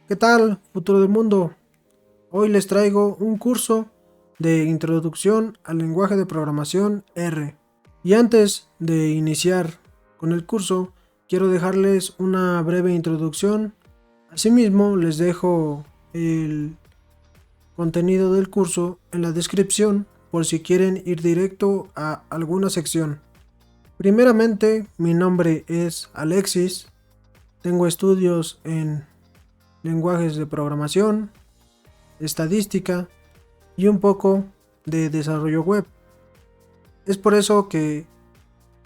¿Qué tal, futuro del mundo? Hoy les traigo un curso de introducción al lenguaje de programación R. Y antes de iniciar con el curso, quiero dejarles una breve introducción. Asimismo, les dejo el contenido del curso en la descripción por si quieren ir directo a alguna sección. Primeramente, mi nombre es Alexis. Tengo estudios en lenguajes de programación, estadística y un poco de desarrollo web. Es por eso que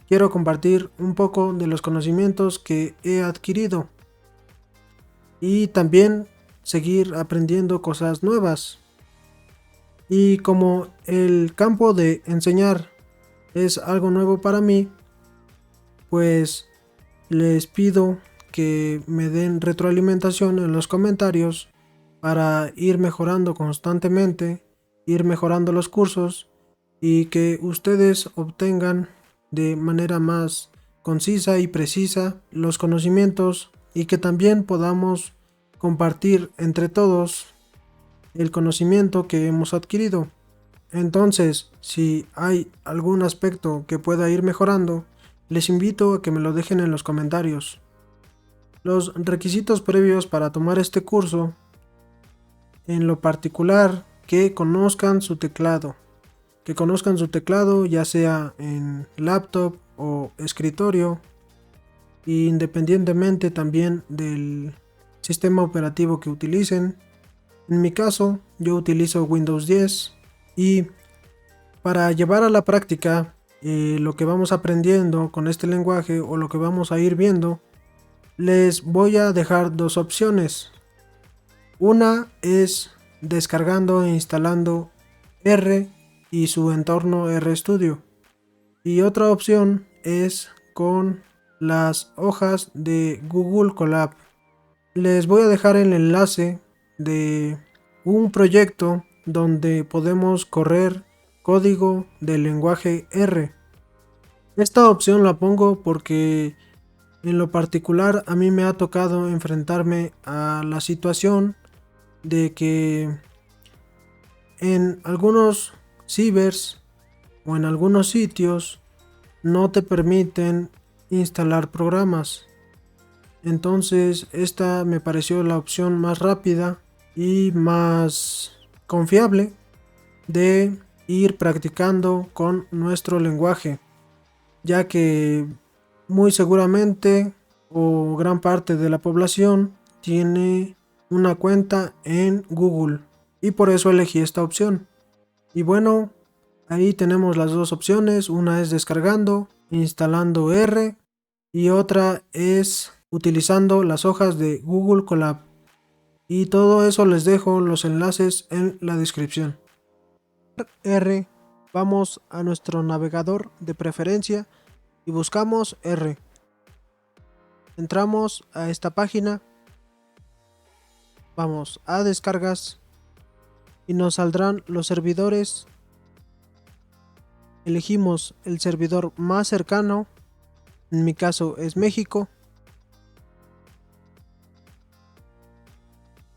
quiero compartir un poco de los conocimientos que he adquirido y también seguir aprendiendo cosas nuevas. Y como el campo de enseñar es algo nuevo para mí, pues les pido que me den retroalimentación en los comentarios para ir mejorando constantemente, ir mejorando los cursos y que ustedes obtengan de manera más concisa y precisa los conocimientos y que también podamos compartir entre todos el conocimiento que hemos adquirido. Entonces, si hay algún aspecto que pueda ir mejorando, les invito a que me lo dejen en los comentarios. Los requisitos previos para tomar este curso, en lo particular, que conozcan su teclado. Que conozcan su teclado ya sea en laptop o escritorio, independientemente también del sistema operativo que utilicen. En mi caso, yo utilizo Windows 10 y para llevar a la práctica lo que vamos aprendiendo con este lenguaje o lo que vamos a ir viendo, les voy a dejar dos opciones. Una es descargando e instalando R y su entorno RStudio. Y otra opción es con las hojas de Google Colab. Les voy a dejar el enlace de un proyecto donde podemos correr código del lenguaje R. Esta opción la pongo porque en lo particular a mí me ha tocado enfrentarme a la situación de que en algunos cibers o en algunos sitios no te permiten instalar programas. Entonces esta me pareció la opción más rápida y más confiable de ir practicando con nuestro lenguaje, ya que muy seguramente o gran parte de la población tiene una cuenta en Google y por eso elegí esta opción. Y bueno, ahí tenemos las dos opciones, una es descargando, instalando R y otra es utilizando las hojas de Google Colab. Y todo eso les dejo los enlaces en la descripción. R, vamos a nuestro navegador de preferencia y buscamos R. Entramos a esta página, vamos a descargas y nos saldrán los servidores. Elegimos el servidor más cercano, en mi caso es México.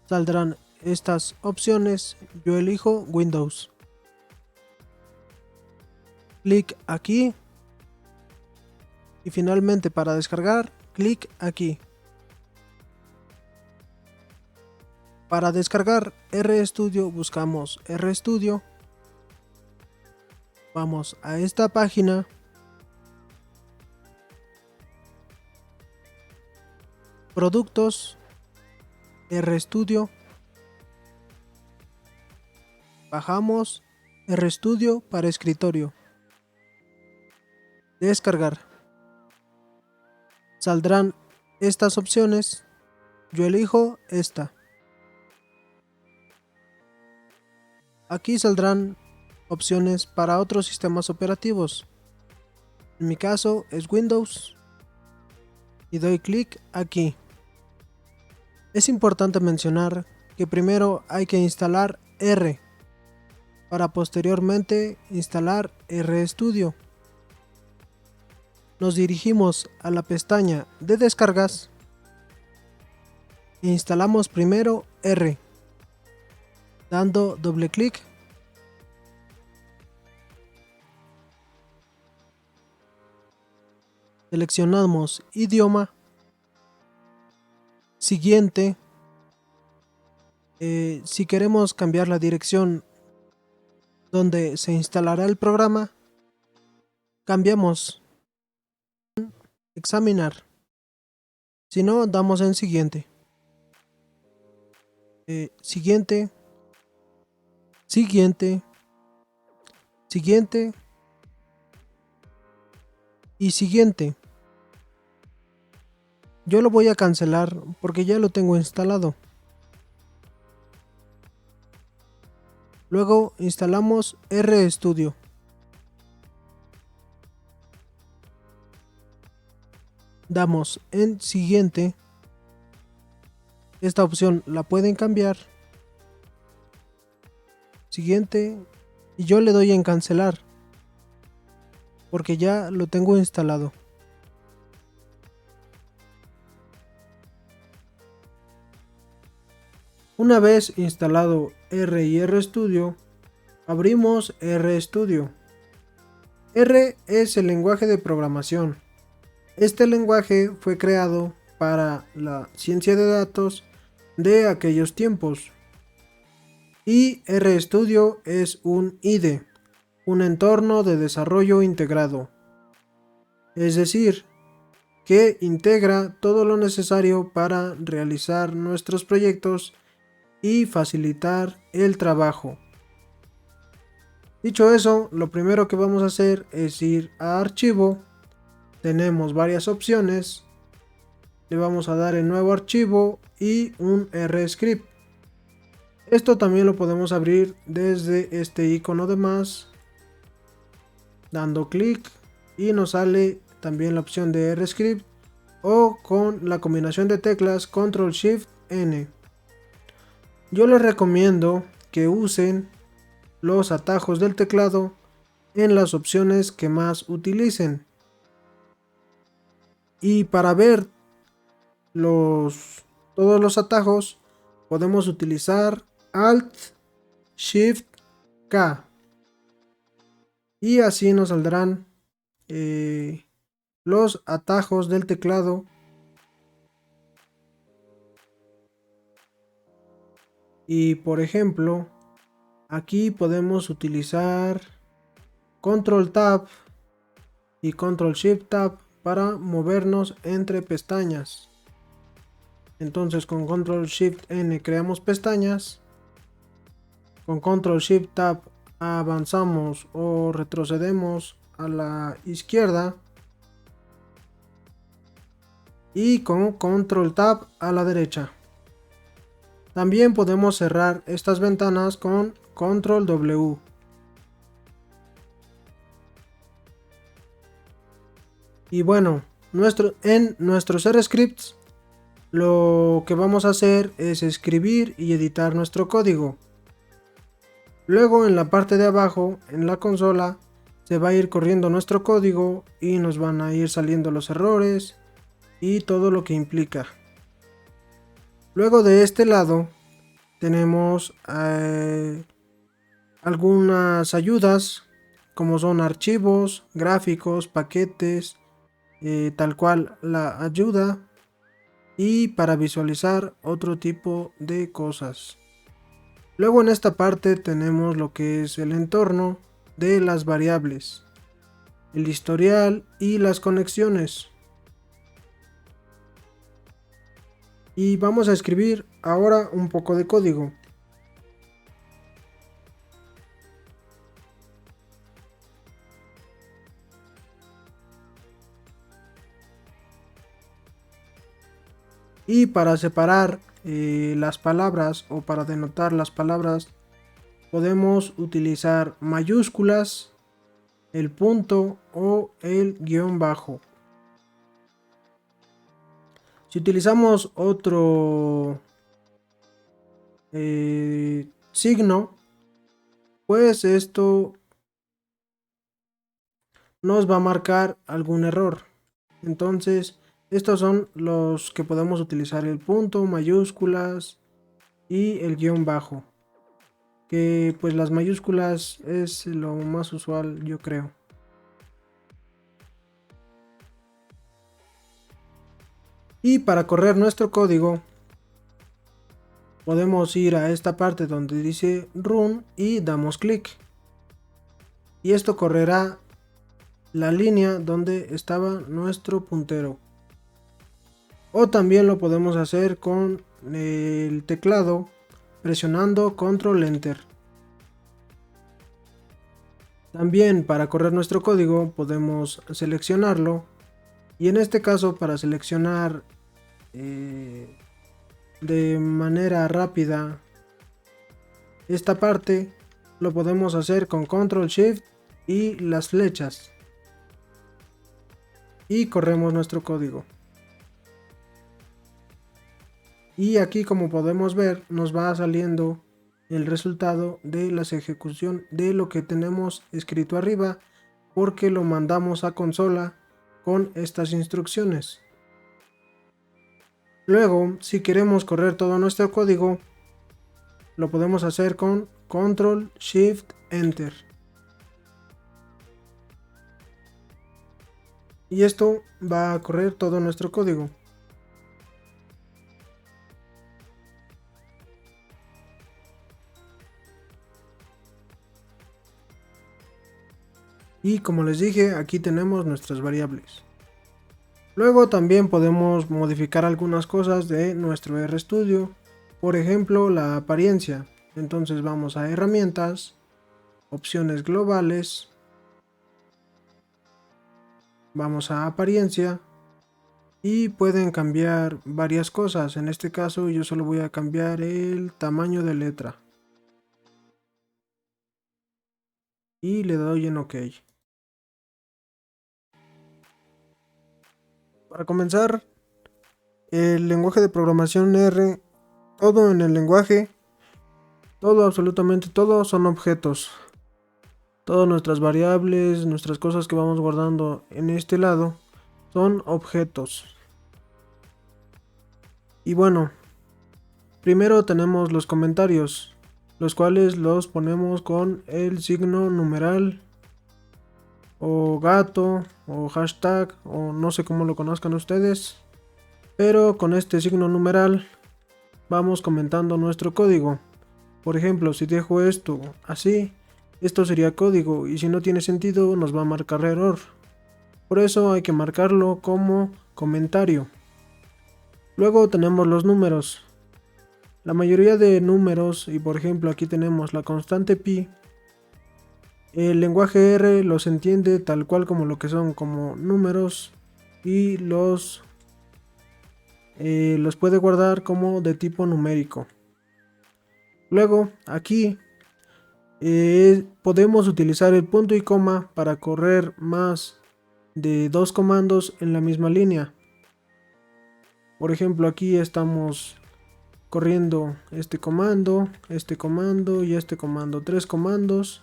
Saldrán estas opciones, yo elijo Windows. Clic aquí y finalmente para descargar, clic aquí. Para descargar RStudio buscamos RStudio. Vamos a esta página. Productos. RStudio. Bajamos RStudio para escritorio. Descargar. Saldrán estas opciones. Yo elijo esta. Aquí saldrán opciones para otros sistemas operativos. En mi caso es Windows y doy clic aquí. Es importante mencionar que primero hay que instalar R para posteriormente instalar RStudio. Nos dirigimos a la pestaña de descargas instalamos primero R, dando doble clic. Seleccionamos idioma, siguiente. Si queremos cambiar la dirección donde se instalará el programa, cambiamos examinar. Si no, damos en siguiente. Siguiente, siguiente, siguiente y siguiente. Yo lo voy a cancelar porque ya lo tengo instalado. Luego instalamos RStudio. Damos en siguiente. Esta opción la pueden cambiar. Siguiente. Y yo le doy en cancelar, porque ya lo tengo instalado. Una vez instalado R y RStudio, abrimos RStudio. R es el lenguaje de programación. Este lenguaje fue creado para la ciencia de datos de aquellos tiempos. Y RStudio es un IDE, un entorno de desarrollo integrado. Es decir, que integra todo lo necesario para realizar nuestros proyectos y facilitar el trabajo. Dicho eso, lo primero que vamos a hacer es ir a archivo. Tenemos varias opciones. Le vamos a dar en nuevo archivo y un RScript. Esto también lo podemos abrir desde este icono de más, dando clic, y nos sale también la opción de RScript o con la combinación de teclas Ctrl+Shift+N. Yo les recomiendo que usen los atajos del teclado en las opciones que más utilicen. Y para ver todos los atajos podemos utilizar Alt+Shift+K y así nos saldrán los atajos del teclado. Y por ejemplo, aquí podemos utilizar Ctrl+Tab y Ctrl+Shift+Tab para movernos entre pestañas. Entonces con Ctrl+Shift+N creamos pestañas. Con Ctrl+Shift+Tab avanzamos o retrocedemos a la izquierda. Y con Ctrl+Tab a la derecha. También podemos cerrar estas ventanas con Ctrl+W. Y bueno, en nuestros RScripts lo que vamos a hacer es escribir y editar nuestro código. Luego en la parte de abajo, en la consola, se va a ir corriendo nuestro código y nos van a ir saliendo los errores y todo lo que implica. Luego de este lado tenemos algunas ayudas como son archivos, gráficos, paquetes, tal cual la ayuda, y para visualizar otro tipo de cosas. Luego en esta parte tenemos lo que es el entorno de las variables, el historial y las conexiones. Y vamos a escribir ahora un poco de código. Y para separar las palabras o para denotar las palabras podemos utilizar mayúsculas, el punto o el guión bajo. Si utilizamos otro signo, pues esto nos va a marcar algún error. Entonces Estos son los que podemos utilizar: el punto, mayúsculas y el guión bajo, que pues las mayúsculas es lo más usual, yo creo. Y para correr nuestro código podemos ir a esta parte donde dice run y damos clic, y esto correrá la línea donde estaba nuestro puntero. O también lo podemos hacer con el teclado presionando control enter. También para correr nuestro código podemos seleccionarlo, y en este caso para seleccionar de manera rápida esta parte lo podemos hacer con control shift y las flechas, y corremos nuestro código. Y aquí, como podemos ver, nos va saliendo el resultado de la ejecución de lo que tenemos escrito arriba, porque lo mandamos a consola con estas instrucciones. Luego, si queremos correr todo nuestro código, lo podemos hacer con control shift enter, y esto va a correr todo nuestro código. Y como les dije, aquí tenemos nuestras variables. Luego también podemos modificar algunas cosas de nuestro RStudio, por ejemplo la apariencia. Entonces vamos a herramientas, opciones globales, vamos a apariencia y pueden cambiar varias cosas. En este caso yo solo voy a cambiar el tamaño de letra y le doy en OK. Para comenzar, el lenguaje de programación R, todo en el lenguaje, todo, absolutamente todo, son objetos. Todas nuestras variables, nuestras cosas que vamos guardando en este lado, son objetos. Y bueno, primero tenemos los comentarios, los cuales los ponemos con el signo numeral, o gato, o hashtag, o no sé cómo lo conozcan ustedes, pero con este signo numeral vamos comentando nuestro código. Por ejemplo, si dejo esto así, esto sería código, y si no tiene sentido nos va a marcar error. Por eso hay que marcarlo como comentario. Luego tenemos los números. La mayoría de números, y por ejemplo aquí tenemos la constante pi, el lenguaje R los entiende tal cual como lo que son, como números, y los puede guardar como de tipo numérico. Luego aquí podemos utilizar el punto y coma para correr más de dos comandos en la misma línea. Por ejemplo, aquí estamos corriendo este comando y este comando, tres comandos,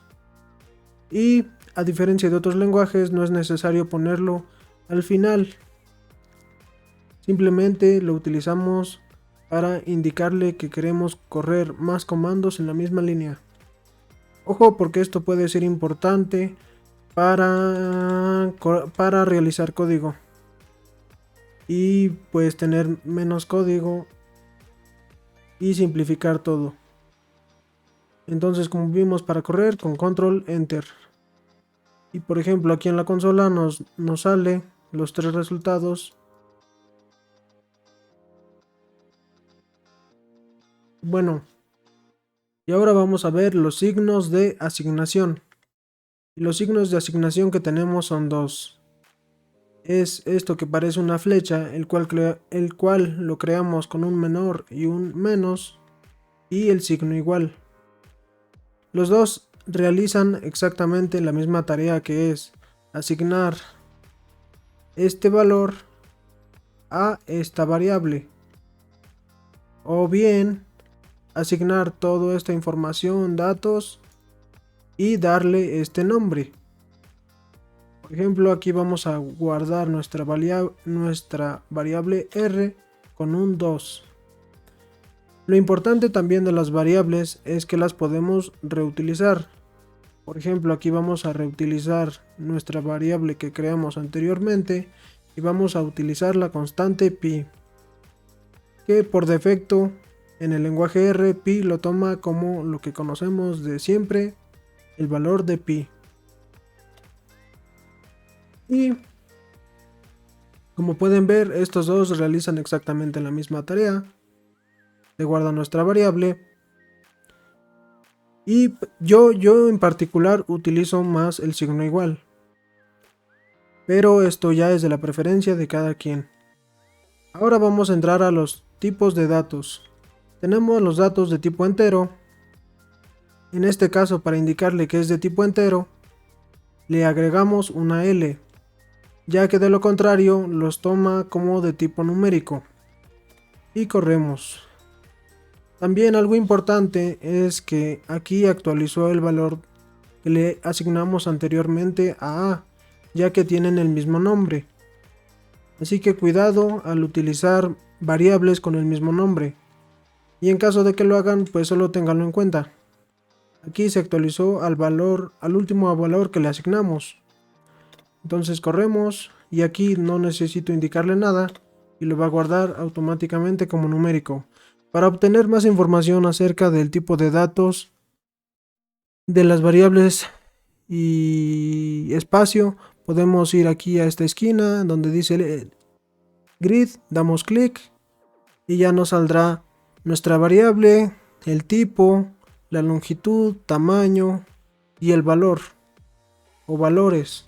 y a diferencia de otros lenguajes no es necesario ponerlo al final, simplemente lo utilizamos para indicarle que queremos correr más comandos en la misma línea. Ojo, porque esto puede ser importante para realizar código y pues tener menos código y simplificar todo. Entonces, como vimos, para correr con control enter, y por ejemplo aquí en la consola nos sale los tres resultados. Bueno, y ahora vamos a ver los signos de asignación. Y los signos de asignación que tenemos son dos. Es esto que parece una flecha, el cual lo creamos con un menor y un menos, y el signo igual. Los dos realizan exactamente la misma tarea, que es asignar este valor a esta variable, o bien asignar toda esta información, datos, y darle este nombre. Por ejemplo, aquí vamos a guardar nuestra variable r con un 2. Lo importante también de las variables es que las podemos reutilizar. Por ejemplo, aquí vamos a reutilizar nuestra variable que creamos anteriormente y vamos a utilizar la constante pi, que por defecto en el lenguaje R, pi lo toma como lo que conocemos de siempre, el valor de pi. Y como pueden ver, estos dos realizan exactamente la misma tarea. Se guarda nuestra variable. Y yo en particular utilizo más el signo igual. Pero esto ya es de la preferencia de cada quien. Ahora vamos a entrar a los tipos de datos. Tenemos los datos de tipo entero. En este caso, para indicarle que es de tipo entero, le agregamos una L, ya que de lo contrario los toma como de tipo numérico. Y corremos. También algo importante es que aquí actualizó el valor que le asignamos anteriormente a A, ya que tienen el mismo nombre. Así que cuidado al utilizar variables con el mismo nombre. Y en caso de que lo hagan, pues solo ténganlo en cuenta. Aquí se actualizó al último valor que le asignamos. Entonces corremos y aquí no necesito indicarle nada y lo va a guardar automáticamente como numérico. Para obtener más información acerca del tipo de datos, de las variables y espacio, podemos ir aquí a esta esquina donde dice grid, damos clic y ya nos saldrá nuestra variable, el tipo, la longitud, tamaño y el valor o valores,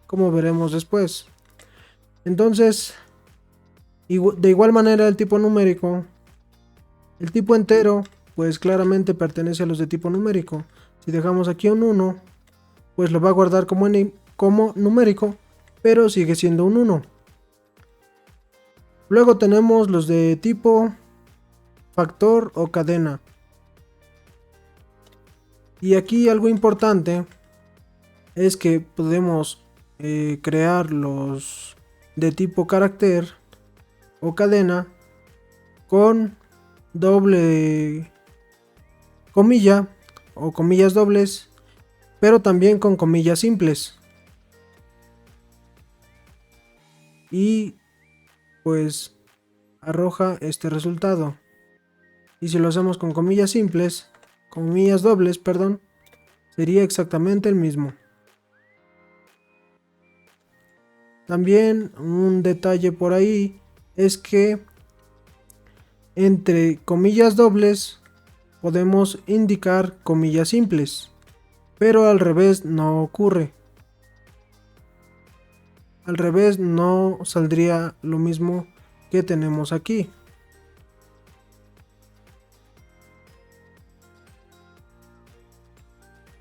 como veremos después. Entonces, de igual manera el tipo numérico, el tipo entero, pues claramente pertenece a los de tipo numérico. Si dejamos aquí un 1, pues lo va a guardar como numérico, pero sigue siendo un 1. Luego tenemos los de tipo factor o cadena. Y aquí algo importante es que podemos crear los de tipo carácter o cadena con doble comilla o comillas dobles, pero también con comillas simples. Y pues arroja este resultado. Y si lo hacemos con comillas dobles, perdón, sería exactamente el mismo. También un detalle por ahí es que entre comillas dobles podemos indicar comillas simples, pero al revés no ocurre. Al revés no saldría lo mismo que tenemos aquí.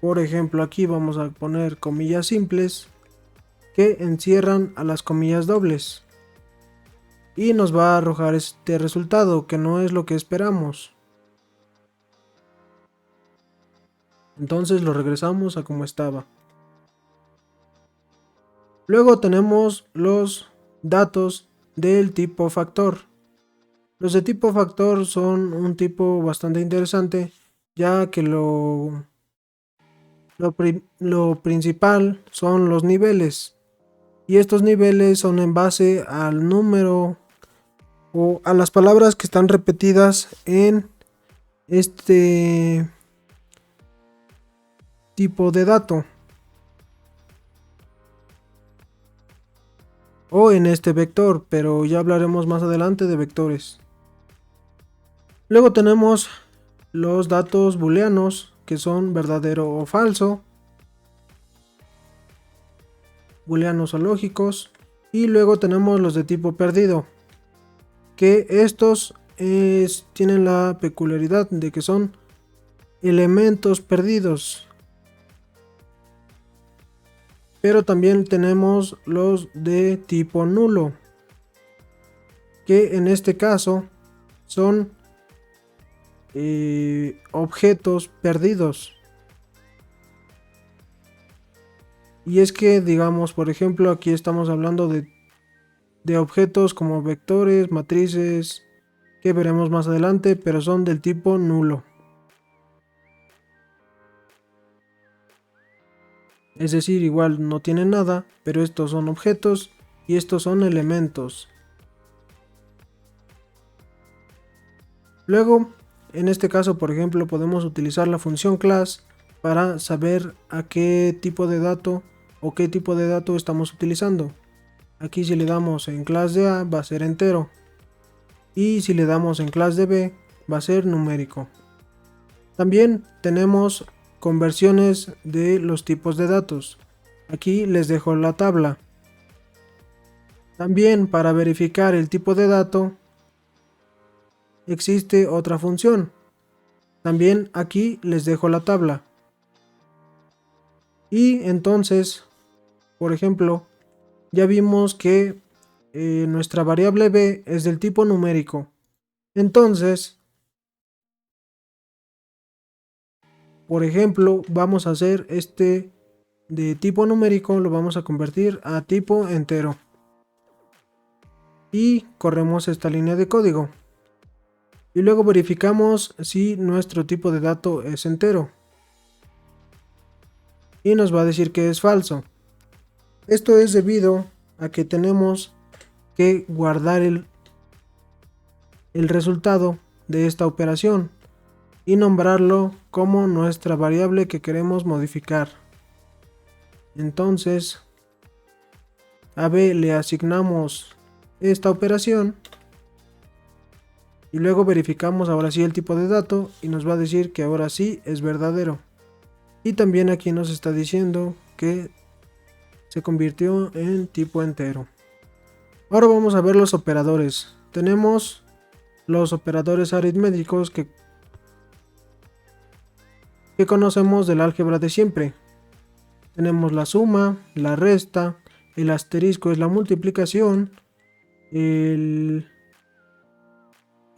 Por ejemplo, aquí vamos a poner comillas simples que encierran a las comillas dobles. Y nos va a arrojar este resultado que no es lo que esperamos. Entonces lo regresamos a como estaba. Luego tenemos los datos del tipo factor. Los de tipo factor son un tipo bastante interesante, ya que lo principal son los niveles. Y estos niveles son en base al número o a las palabras que están repetidas en este tipo de dato o en este vector, pero ya hablaremos más adelante de vectores. Luego tenemos los datos booleanos, que son verdadero o falso, booleanos o lógicos, y luego tenemos los de tipo perdido, que estos tienen la peculiaridad de que son elementos perdidos. Pero también tenemos los de tipo nulo, que en este caso son objetos perdidos. Y es que, digamos, por ejemplo, aquí estamos hablando de objetos como vectores, matrices, que veremos más adelante, pero son del tipo nulo. Es decir, igual no tienen nada, pero estos son objetos y estos son elementos. Luego, en este caso, por ejemplo, podemos utilizar la función class para saber a qué tipo de dato o qué tipo de dato estamos utilizando. Aquí si le damos en class de A va a ser entero y si le damos en class de B va a ser numérico. También tenemos conversiones de los tipos de datos. Aquí les dejo la tabla. También para verificar el tipo de dato existe otra función. También aquí les dejo la tabla. Y entonces, por ejemplo, ya vimos que nuestra variable b es del tipo numérico. Entonces, por ejemplo, vamos a hacer este de tipo numérico, lo vamos a convertir a tipo entero. Y corremos esta línea de código. Y luego verificamos si nuestro tipo de dato es entero. Y nos va a decir que es falso. Esto es debido a que tenemos que guardar el resultado de esta operación y nombrarlo como nuestra variable que queremos modificar. Entonces, a B le asignamos esta operación y luego verificamos ahora sí el tipo de dato y nos va a decir que ahora sí es verdadero. Y también aquí nos está diciendo que se convirtió en tipo entero. Ahora vamos a ver los operadores. Tenemos los operadores aritméticos que conocemos del álgebra de siempre. Tenemos la suma, la resta, el asterisco es la multiplicación,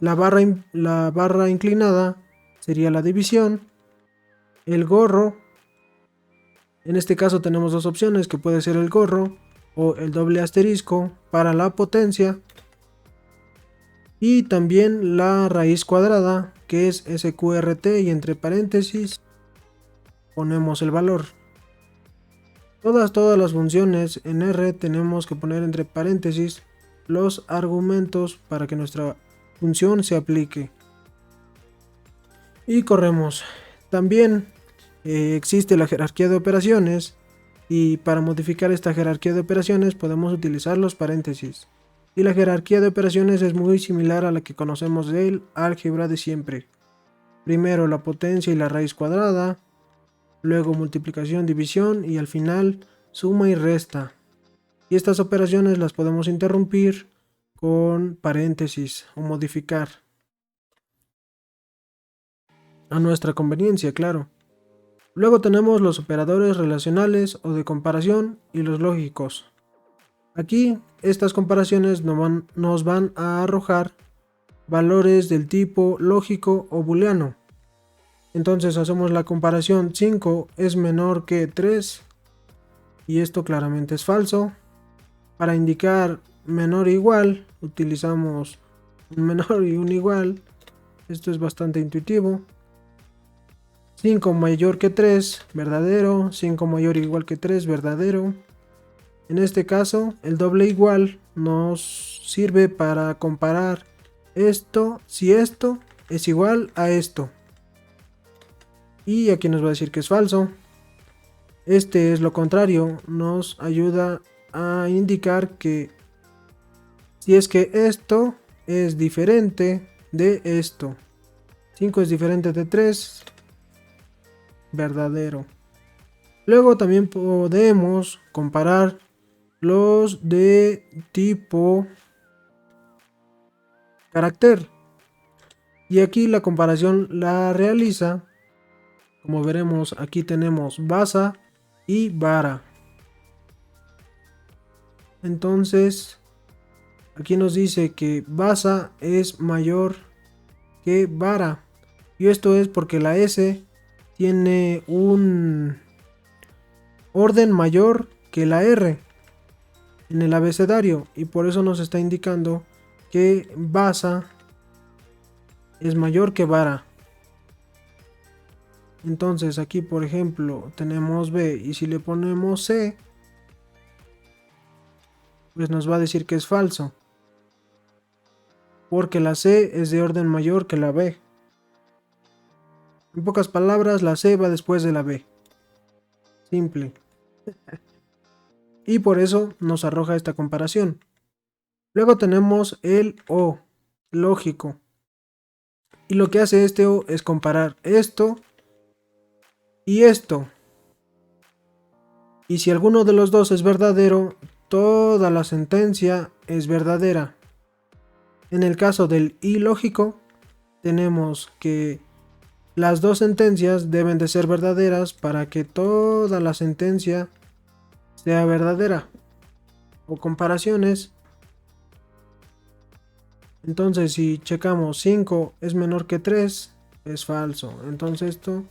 la barra inclinada sería la división, el gorro, en este caso tenemos dos opciones que puede ser el gorro o el doble asterisco para la potencia, y también la raíz cuadrada que es sqrt y entre paréntesis ponemos el valor. Todas las funciones en R tenemos que poner entre paréntesis los argumentos para que nuestra función se aplique. Y corremos. También existe la jerarquía de operaciones y para modificar esta jerarquía de operaciones podemos utilizar los paréntesis. Y la jerarquía de operaciones es muy similar a la que conocemos del álgebra de siempre. Primero la potencia y la raíz cuadrada, luego multiplicación, división y al final suma y resta. Y estas operaciones las podemos interrumpir con paréntesis o modificar a nuestra conveniencia, claro. Luego tenemos los operadores relacionales o de comparación y los lógicos. Aquí estas comparaciones nos van a arrojar valores del tipo lógico o booleano. Entonces hacemos la comparación 5 es menor que 3 y esto claramente es falso. Para indicar menor o igual utilizamos un menor y un igual. Esto es bastante intuitivo. 5 mayor que 3, verdadero. 5 mayor o igual que 3, verdadero. En este caso, el doble igual nos sirve para comparar esto, si esto es igual a esto. Y aquí nos va a decir que es falso. Este es lo contrario, nos ayuda a indicar que si es que esto es diferente de esto. 5 es diferente de 3, verdadero. Luego también podemos comparar los de tipo carácter. Y aquí la comparación la realiza, como veremos, aquí tenemos basa y vara. Entonces, aquí nos dice que basa es mayor que vara. Y esto es porque la S tiene un orden mayor que la R en el abecedario, y por eso nos está indicando que basa es mayor que vara. Entonces aquí, por ejemplo, tenemos B, y si le ponemos C, pues nos va a decir que es falso, porque la C es de orden mayor que la B. En pocas palabras, la C va después de la B. Simple. Y por eso nos arroja esta comparación. Luego tenemos el O, lógico. Y lo que hace este O es comparar esto y esto. Y si alguno de los dos es verdadero, toda la sentencia es verdadera. En el caso del ilógico, tenemos que las dos sentencias deben de ser verdaderas para que toda la sentencia sea verdadera. O comparaciones. Entonces si checamos 5 es menor que 3, es falso. Entonces esto,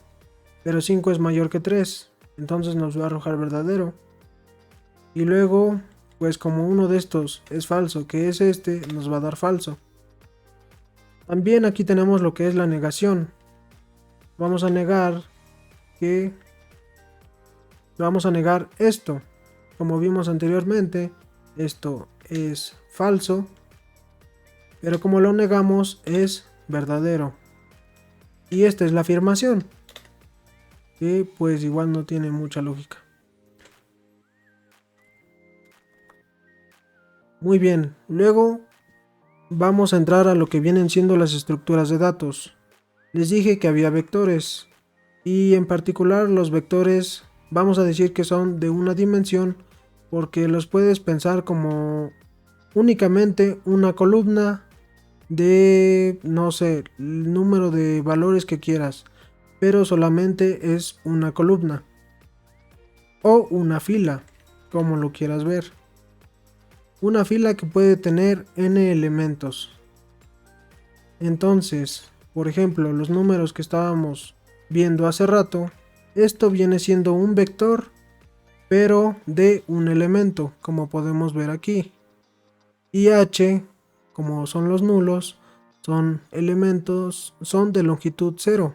pero 5 es mayor que 3, entonces nos va a arrojar verdadero. Y luego, pues como uno de estos es falso, que es este, nos va a dar falso. También aquí tenemos lo que es la negación. Vamos a negar esto. Como vimos anteriormente, esto es falso, pero como lo negamos es verdadero. Y esta es la afirmación, que pues igual no tiene mucha lógica. Muy bien, luego vamos a entrar a lo que vienen siendo las estructuras de datos. Les dije que había vectores, y en particular los vectores vamos a decir que son de una dimensión, porque los puedes pensar como únicamente una columna de, no sé, el número de valores que quieras, pero solamente es una columna o una fila, como lo quieras ver. Una fila que puede tener n elementos. Entonces, por ejemplo, los números que estábamos viendo hace rato, esto viene siendo un vector, pero de un elemento, como podemos ver aquí. Y h, como son los nulos, son elementos, son de longitud 0,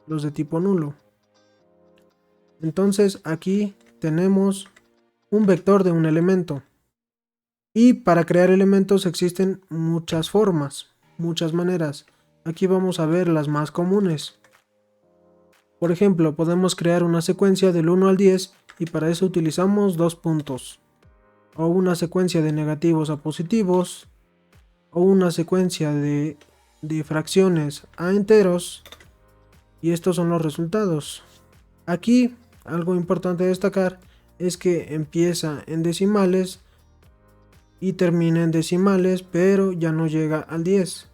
los de tipo nulo. Entonces aquí tenemos un vector de un elemento. Y para crear elementos existen muchas formas, muchas maneras. Aquí vamos a ver las más comunes. Por ejemplo, podemos crear una secuencia del 1 al 10 y para eso utilizamos dos puntos. O una secuencia de negativos a positivos, o una secuencia de fracciones a enteros, y estos son los resultados. Aquí algo importante destacar es que empieza en decimales y termina en decimales, pero ya no llega al 10.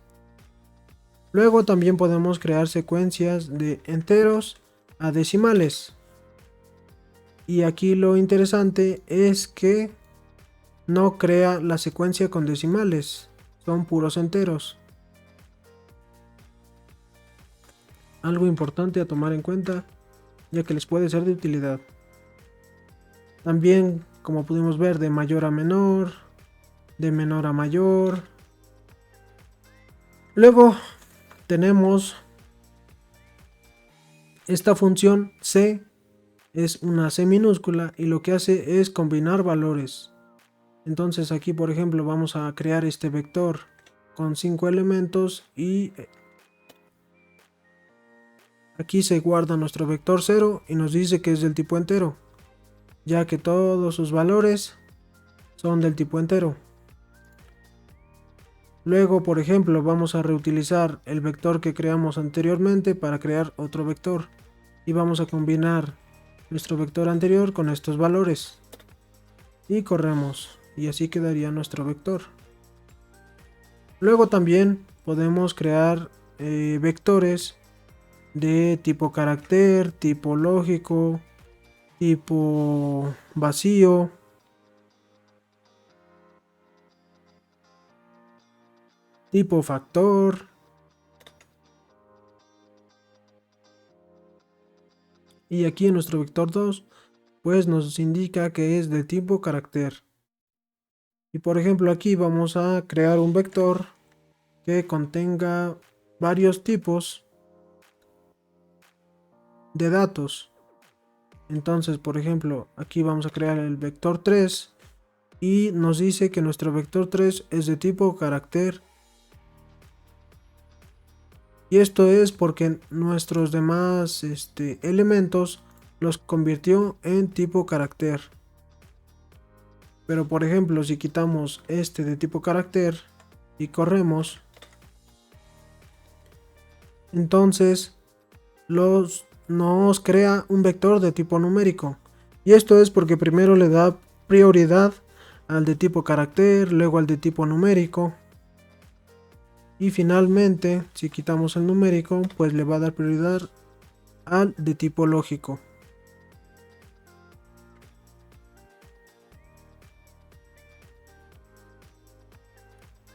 Luego también podemos crear secuencias de enteros a decimales. Y aquí lo interesante es que no crea la secuencia con decimales, son puros enteros. Algo importante a tomar en cuenta, ya que les puede ser de utilidad. También, como pudimos ver, de mayor a menor, de menor a mayor. Luego tenemos esta función C, es una C minúscula y lo que hace es combinar valores. Entonces aquí, por ejemplo, vamos a crear este vector con 5 elementos y aquí se guarda nuestro vector 0 y nos dice que es del tipo entero, ya que todos sus valores son del tipo entero. Luego, por ejemplo, vamos a reutilizar el vector que creamos anteriormente para crear otro vector y vamos a combinar nuestro vector anterior con estos valores y corremos y así quedaría nuestro vector. Luego también podemos crear vectores de tipo carácter, tipo lógico, tipo vacío. Tipo factor. Y aquí en nuestro vector 2 pues nos indica que es de tipo carácter. Y por ejemplo aquí vamos a crear un vector que contenga varios tipos de datos. Entonces, por ejemplo, aquí vamos a crear el vector 3 y nos dice que nuestro vector 3 es de tipo carácter. Y esto es porque nuestros demás elementos los convirtió en tipo carácter. Pero por ejemplo, si quitamos este de tipo carácter y corremos, entonces nos crea un vector de tipo numérico. Y esto es porque primero le da prioridad al de tipo carácter, luego al de tipo numérico. Y finalmente, si quitamos el numérico, pues le va a dar prioridad al de tipo lógico.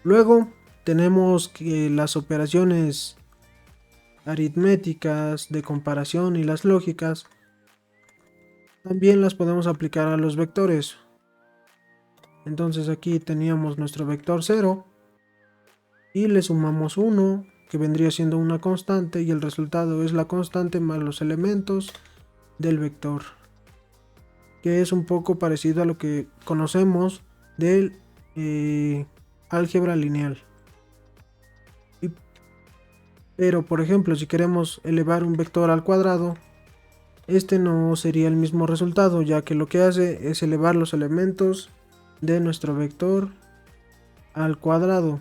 Luego tenemos que las operaciones aritméticas de comparación y las lógicas también las podemos aplicar a los vectores. Entonces aquí teníamos nuestro vector 0 y le sumamos 1, que vendría siendo una constante, y el resultado es la constante más los elementos del vector, que es un poco parecido a lo que conocemos del álgebra lineal. Pero por ejemplo, si queremos elevar un vector al cuadrado, este no sería el mismo resultado, ya que lo que hace es elevar los elementos de nuestro vector al cuadrado.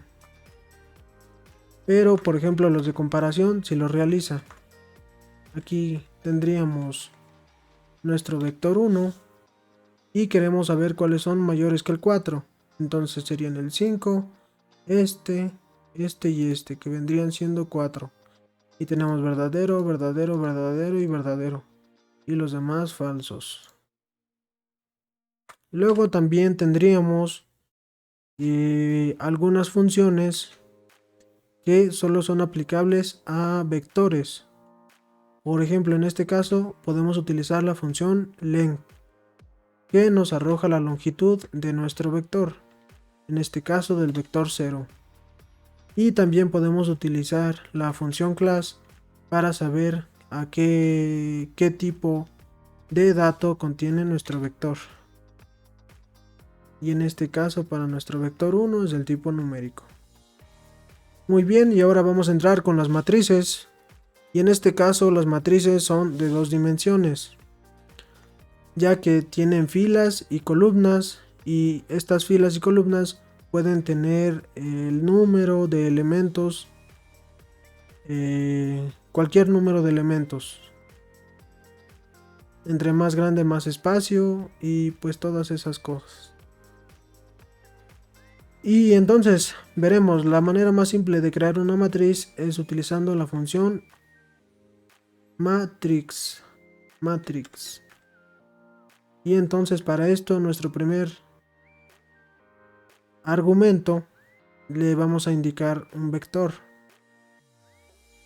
Pero por ejemplo los de comparación si lo realiza. Aquí tendríamos nuestro vector 1 y queremos saber cuáles son mayores que el 4. Entonces serían el 5, este y este, que vendrían siendo 4. Y tenemos verdadero, verdadero, verdadero y verdadero. Y los demás falsos. Luego también tendríamos algunas funciones que solo son aplicables a vectores. Por ejemplo, en este caso podemos utilizar la función length, que nos arroja la longitud de nuestro vector, en este caso del vector 0. Y también podemos utilizar la función class para saber a qué tipo de dato contiene nuestro vector. Y en este caso para nuestro vector 1 es del tipo numérico. Muy bien, y ahora vamos a entrar con las matrices. Y en este caso las matrices son de dos dimensiones, ya que tienen filas y columnas, y estas filas y columnas pueden tener el número de elementos, cualquier número de elementos. Entre más grande más espacio y pues todas esas cosas. Y entonces veremos, la manera más simple de crear una matriz es utilizando la función matrix. Y entonces para esto nuestro primer argumento le vamos a indicar un vector.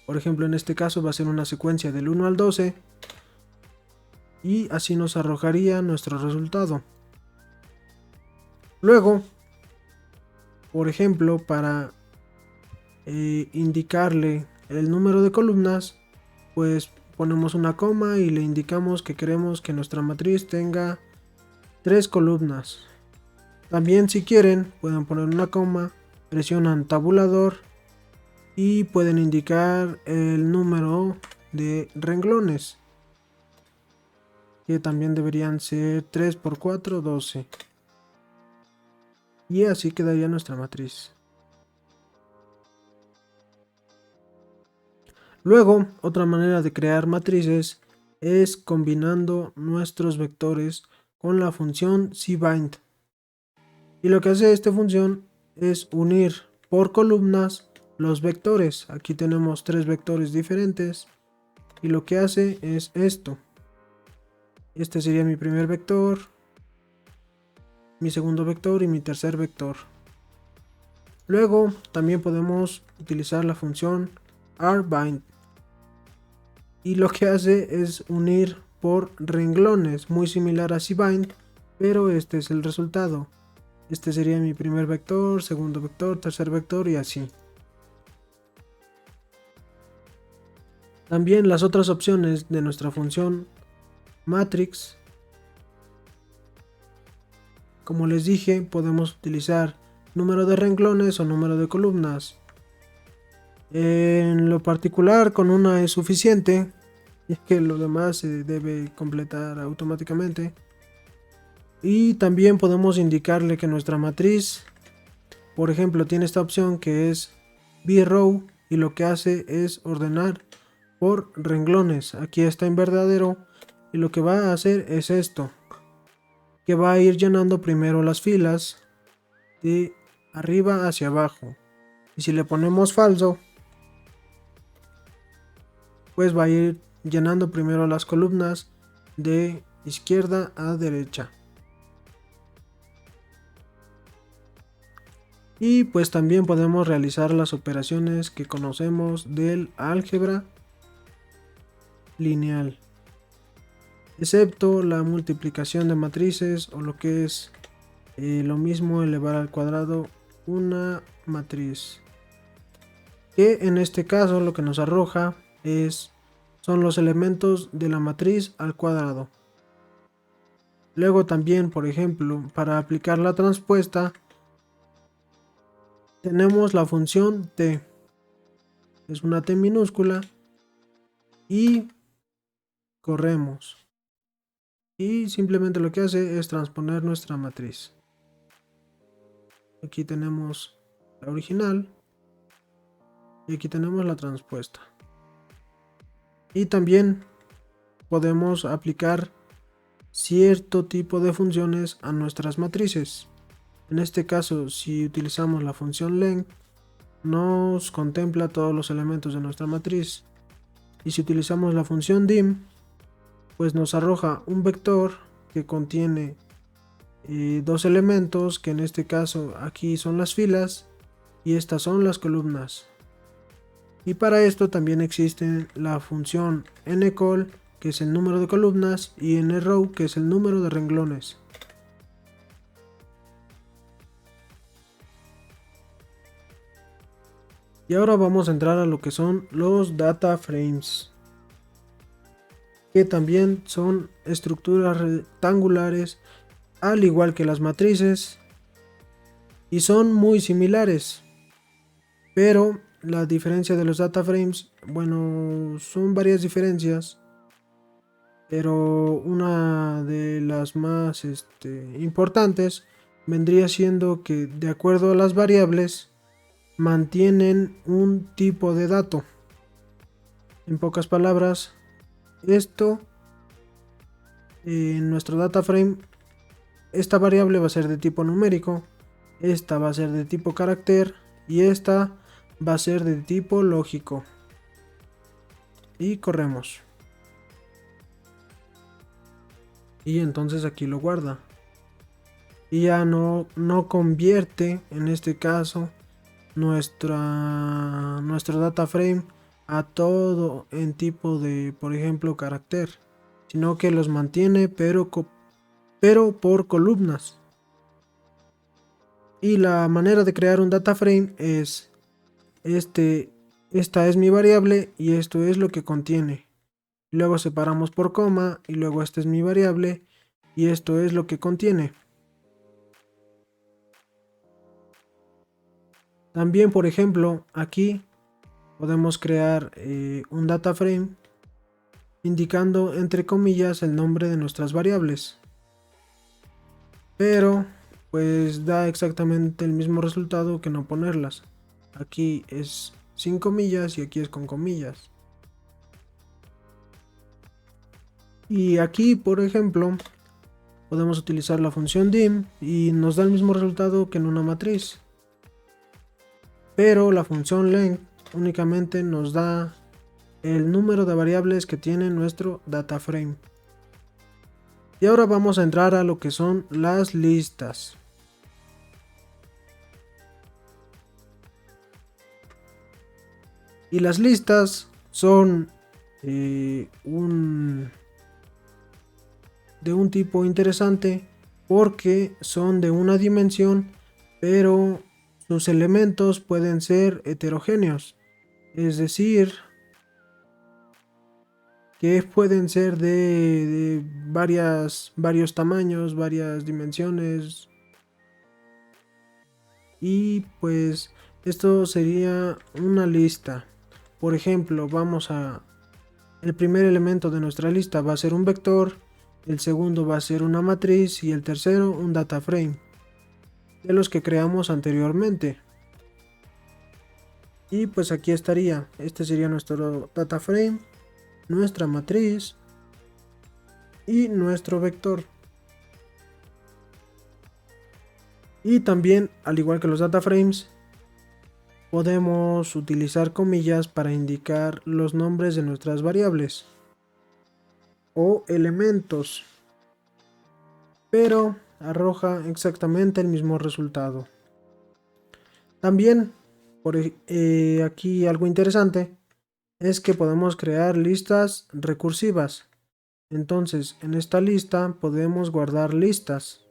Por ejemplo, en este caso va a ser una secuencia del 1 al 12 y así nos arrojaría nuestro resultado. Luego, por ejemplo, para indicarle el número de columnas, pues ponemos una coma y le indicamos que queremos que nuestra matriz tenga 3 columnas. También si quieren pueden poner una coma, presionan tabulador y pueden indicar el número de renglones, que también deberían ser 3 por 4, 12. Y así quedaría nuestra matriz. Luego, otra manera de crear matrices es combinando nuestros vectores con la función cbind. Y lo que hace esta función es unir por columnas los vectores. Aquí tenemos 3 vectores diferentes y lo que hace es esto. Este sería mi primer vector, mi segundo vector y mi tercer vector. Luego también podemos utilizar la función rbind y lo que hace es unir por renglones, muy similar a cbind, pero este es el resultado. Este sería mi primer vector, segundo vector, tercer vector y así. También las otras opciones de nuestra función matrix, como les dije, podemos utilizar número de renglones o número de columnas. En lo particular, con una es suficiente, y es que lo demás se debe completar automáticamente. Y también podemos indicarle que nuestra matriz, por ejemplo, tiene esta opción que es bRow, y lo que hace es ordenar por renglones. Aquí está en verdadero, y lo que va a hacer es esto, que va a ir llenando primero las filas de arriba hacia abajo. Y si le ponemos falso, pues va a ir llenando primero las columnas de izquierda a derecha. Y pues también podemos realizar las operaciones que conocemos del álgebra lineal, excepto la multiplicación de matrices, o lo que es lo mismo elevar al cuadrado una matriz, que en este caso lo que nos arroja son los elementos de la matriz al cuadrado. Luego también, por ejemplo, para aplicar la transpuesta, tenemos la función t, es una t minúscula, y corremos. Y simplemente lo que hace es transponer nuestra matriz. Aquí tenemos la original y aquí tenemos la transpuesta. Y también podemos aplicar cierto tipo de funciones a nuestras matrices. En este caso, si utilizamos la función length, nos contempla todos los elementos de nuestra matriz. Y si utilizamos la función dim, pues nos arroja un vector que contiene dos elementos, que en este caso aquí son las filas y estas son las columnas. Y para esto también existe la función ncol, que es el número de columnas, y nrow, que es el número de renglones. Y ahora vamos a entrar a lo que son los data frames, que también son estructuras rectangulares al igual que las matrices y son muy similares, pero la diferencia de los data frames, bueno, son varias diferencias, pero una de las más importantes vendría siendo que, de acuerdo a las variables, mantienen un tipo de dato. En pocas palabras, esto en nuestro data frame, esta variable va a ser de tipo numérico, esta va a ser de tipo carácter y esta va a ser de tipo lógico. Y corremos. Y entonces aquí lo guarda. Y ya no convierte, en este caso, nuestro data frame a todo en tipo de, por ejemplo, carácter, sino que los mantiene pero por columnas. Y la manera de crear un data frame es esta es mi variable y esto es lo que contiene. Luego separamos por coma y luego esta es mi variable y esto es lo que contiene. También, por ejemplo, aquí podemos crear un data frame indicando entre comillas el nombre de nuestras variables, pero pues da exactamente el mismo resultado que no ponerlas. Aquí es sin comillas y aquí es con comillas. Y aquí, por ejemplo, podemos utilizar la función dim y nos da el mismo resultado que en una matriz, pero la función length únicamente nos da el número de variables que tiene nuestro data frame. Y ahora vamos a entrar a lo que son las listas. Y las listas son un de un tipo interesante porque son de una dimensión, pero sus elementos pueden ser heterogéneos, es decir, que pueden ser de varios tamaños, varias dimensiones. Y pues esto sería una lista. Por ejemplo, el primer elemento de nuestra lista va a ser un vector, el segundo va a ser una matriz y el tercero un data frame de los que creamos anteriormente. Y pues aquí estaría, este sería nuestro data frame, nuestra matriz y nuestro vector. Y también, al igual que los data frames, podemos utilizar comillas para indicar los nombres de nuestras variables o elementos, pero arroja exactamente el mismo resultado. También, aquí algo interesante es que podemos crear listas recursivas. Entonces, en esta lista podemos guardar listas.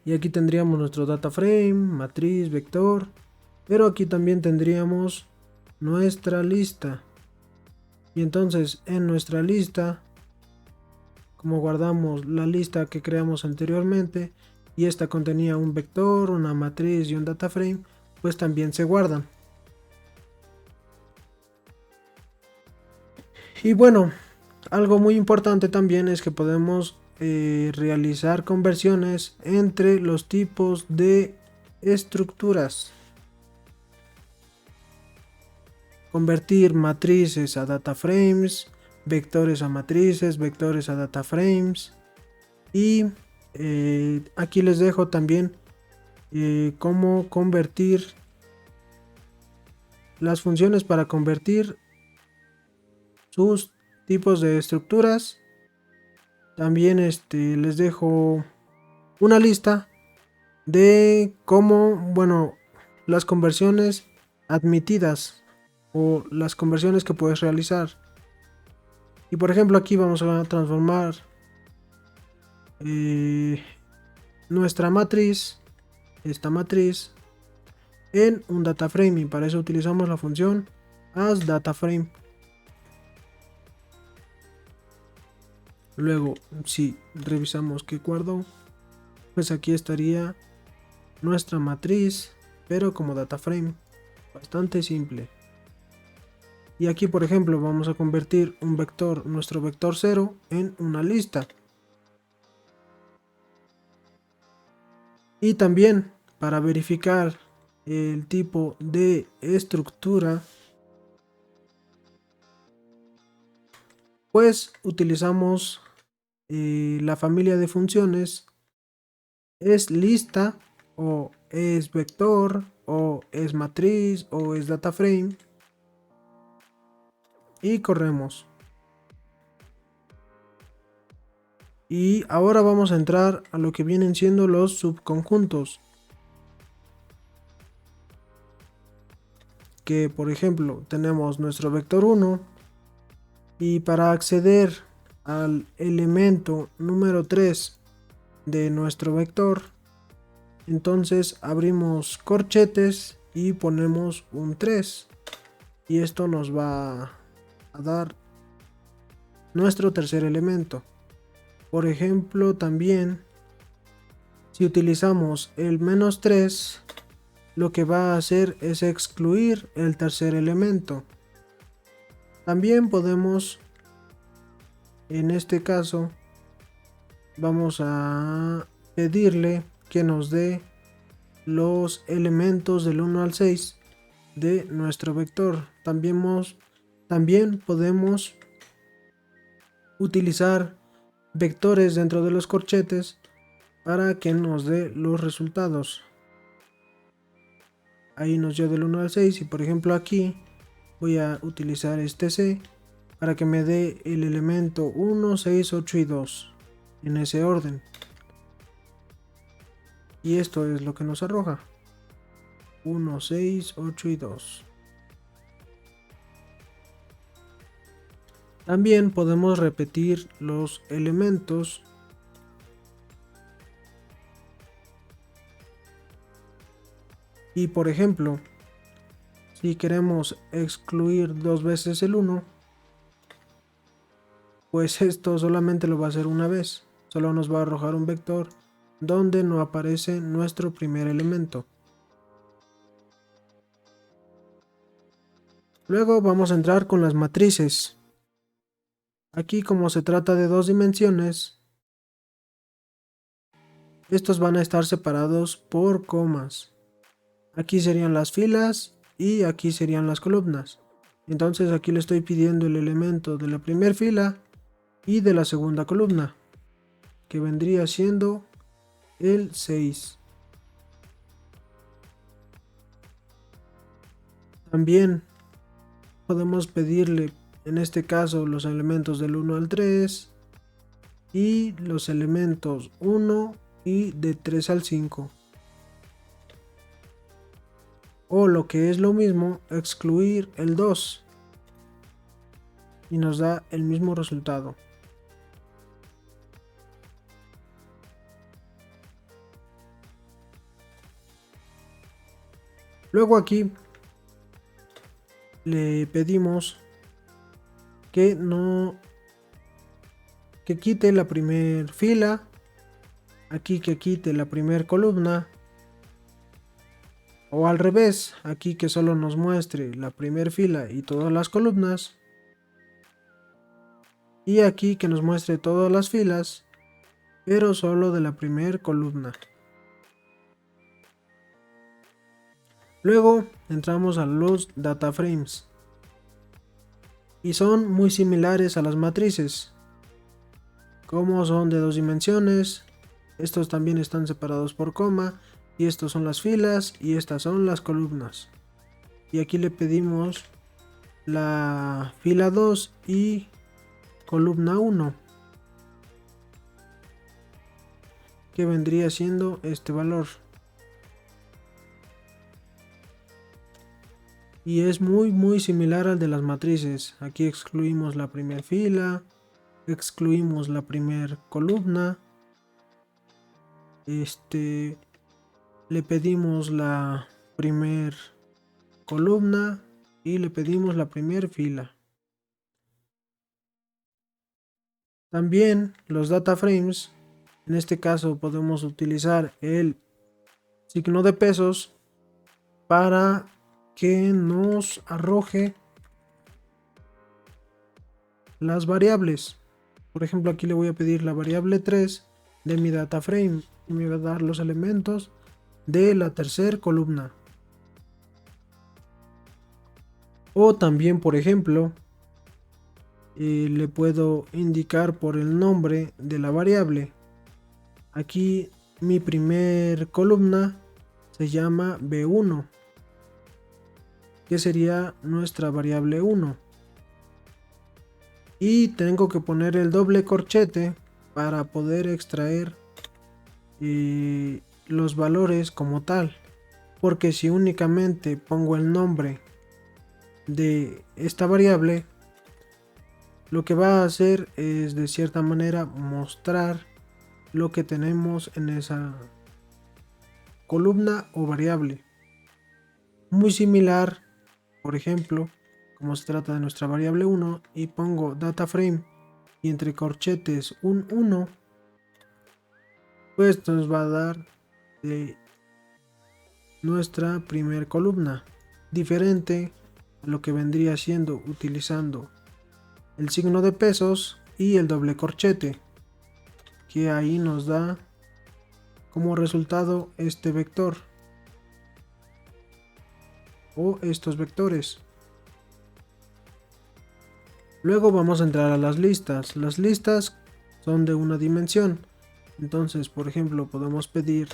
Y aquí tendríamos nuestro data frame, matriz, vector, pero aquí también tendríamos nuestra lista. Y entonces en nuestra lista, como guardamos la lista que creamos anteriormente, y esta contenía un vector, una matriz y un data frame, pues también se guardan. Y bueno, algo muy importante también es que podemos realizar conversiones entre los tipos de estructuras. Convertir matrices a data frames, vectores a matrices, vectores a data frames. Y aquí les dejo también cómo convertir las funciones para convertir sus tipos de estructuras. También les dejo una lista de cómo, bueno, las conversiones admitidas o las conversiones que puedes realizar. Y por ejemplo aquí vamos a transformar nuestra matriz, esta matriz, en un data frame, y para eso utilizamos la función asDataFrame. Luego, si revisamos que guardó, pues aquí estaría nuestra matriz, pero como data frame. Bastante simple. Y aquí, por ejemplo, vamos a convertir un vector, nuestro vector 0, en una lista. Y también, para verificar el tipo de estructura, pues utilizamos la familia de funciones es lista, o es vector, o es matriz, o es data frame, y corremos. Y ahora vamos a entrar a lo que vienen siendo los subconjuntos, que por ejemplo tenemos nuestro vector 1, y para acceder al elemento número 3 de nuestro vector, entonces abrimos corchetes y ponemos un 3, y esto nos va a dar nuestro tercer elemento. Por ejemplo, también si utilizamos el -3, lo que va a hacer es excluir el tercer elemento. También podemos, en este caso, vamos a pedirle que nos dé los elementos del 1 al 6 de nuestro vector. También podemos utilizar vectores dentro de los corchetes para que nos dé los resultados. Ahí nos dio del 1 al 6, y por ejemplo aquí voy a utilizar este C para que me dé el elemento 1, 6, 8 y 2 en ese orden. Y esto es lo que nos arroja. 1, 6, 8 y 2. También podemos repetir los elementos y, por ejemplo, si queremos excluir dos veces el 1, pues esto solamente lo va a hacer una vez. Solo nos va a arrojar un vector donde no aparece nuestro primer elemento. Luego vamos a entrar con las matrices. Aquí, como se trata de dos dimensiones, estos van a estar separados por comas. Aquí serían las filas y aquí serían las columnas. Entonces aquí le estoy pidiendo el elemento de la primera fila y de la segunda columna, que vendría siendo el 6. También podemos pedirle en este caso los elementos del 1 al 3 y los elementos 1 y de 3 al 5. O lo que es lo mismo, excluir el 2 y nos da el mismo resultado. Luego aquí le pedimos que quite la primera fila, aquí que quite la primera columna, o al revés, aquí que solo nos muestre la primera fila y todas las columnas, y aquí que nos muestre todas las filas, pero solo de la primera columna. Luego entramos a los data frames y son muy similares a las matrices. Como son de dos dimensiones, estos también están separados por coma, y estos son las filas y estas son las columnas. Y aquí le pedimos la fila 2 y columna 1, que vendría siendo este valor. Y es muy similar al de las matrices. Aquí excluimos la primera fila, excluimos la primera columna, le pedimos la primera columna y le pedimos la primera fila. También los data frames, en este caso podemos utilizar el signo de pesos para que nos arroje las variables. Por ejemplo, aquí le voy a pedir la variable 3 de mi data frame y me va a dar los elementos de la tercera columna. O también, por ejemplo, le puedo indicar por el nombre de la variable. Aquí mi primer columna se llama B1, que sería nuestra variable 1. Y tengo que poner el doble corchete para poder extraer los valores como tal, porque si únicamente pongo el nombre de esta variable, lo que va a hacer es de cierta manera mostrar lo que tenemos en esa columna o variable. Muy similar, por ejemplo, como se trata de nuestra variable 1 y pongo data frame y entre corchetes un 1, pues nos va a dar nuestra primer columna, diferente a lo que vendría siendo utilizando el signo de pesos y el doble corchete, que ahí nos da como resultado este vector o estos vectores. Luego vamos a entrar a las listas. Las listas son de una dimensión, entonces por ejemplo podemos pedir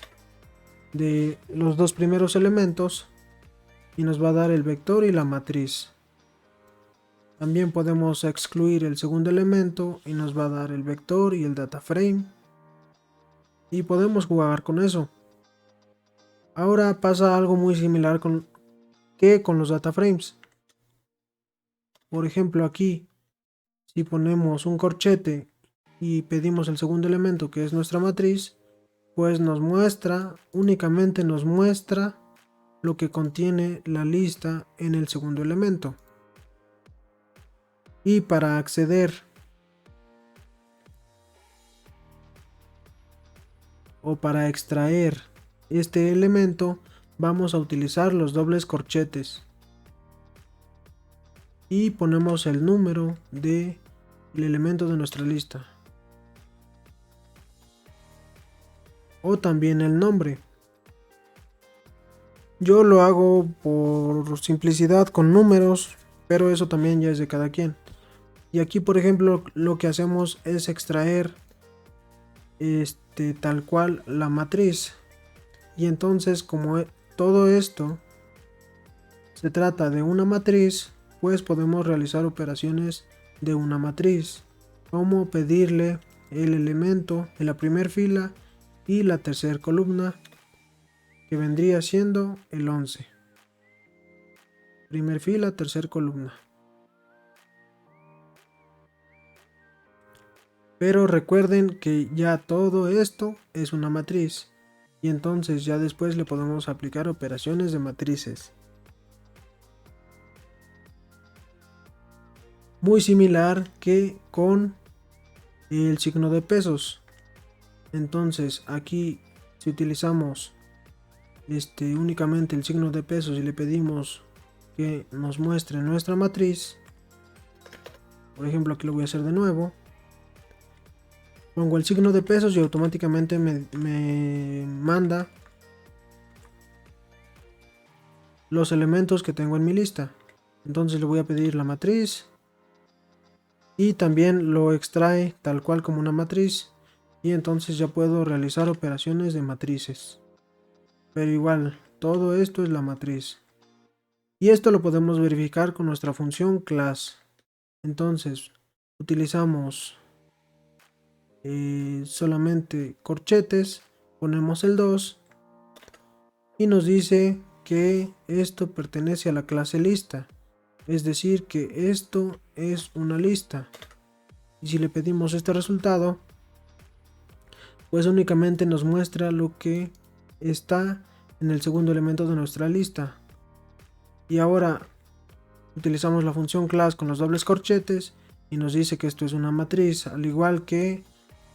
de los dos primeros elementos y nos va a dar el vector y la matriz. También podemos excluir el segundo elemento y nos va a dar el vector y el data frame, y podemos jugar con eso. Ahora pasa algo muy similar con los data frames. Por ejemplo, aquí, si ponemos un corchete y pedimos el segundo elemento, que es nuestra matriz, pues únicamente nos muestra lo que contiene la lista en el segundo elemento. Y para acceder o para extraer este elemento, vamos a utilizar los dobles corchetes y ponemos el número del elemento de nuestra lista, o también el nombre. Yo lo hago por simplicidad con números, pero eso también ya es de cada quien. Y aquí, por ejemplo, lo que hacemos es extraer tal cual la matriz. Y entonces, como todo esto se trata de una matriz, pues podemos realizar operaciones de una matriz, como pedirle el elemento en la primera fila y la tercera columna, que vendría siendo el 11. Primer fila, tercera columna. Pero recuerden que ya todo esto es una matriz, y entonces ya después le podemos aplicar operaciones de matrices. Muy similar que con el signo de pesos. Entonces aquí, si utilizamos únicamente el signo de pesos y le pedimos que nos muestre nuestra matriz, por ejemplo, aquí lo voy a hacer de nuevo, pongo el signo de pesos y automáticamente me manda los elementos que tengo en mi lista. Entonces le voy a pedir la matriz y también lo extrae tal cual como una matriz, y entonces ya puedo realizar operaciones de matrices. Pero igual, todo esto es la matriz. Y esto lo podemos verificar con nuestra función class. Entonces, utilizamos solamente corchetes, ponemos el 2 y nos dice que esto pertenece a la clase lista. Es decir, que esto es una lista. Y si le pedimos este resultado, pues únicamente nos muestra lo que está en el segundo elemento de nuestra lista. Y ahora utilizamos la función class con los dobles corchetes y nos dice que esto es una matriz, al igual que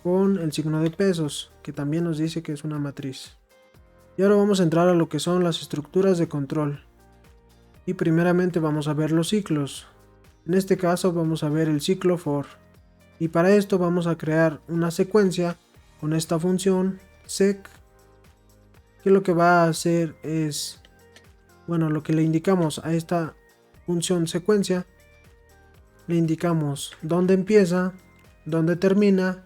con el signo de pesos, que también nos dice que es una matriz. Y ahora vamos a entrar a lo que son las estructuras de control. Y primeramente vamos a ver los ciclos. En este caso vamos a ver el ciclo for. Y para esto vamos a crear una secuencia con esta función sec, que lo que va a hacer es, bueno, lo que le indicamos a esta función secuencia, le indicamos dónde empieza, dónde termina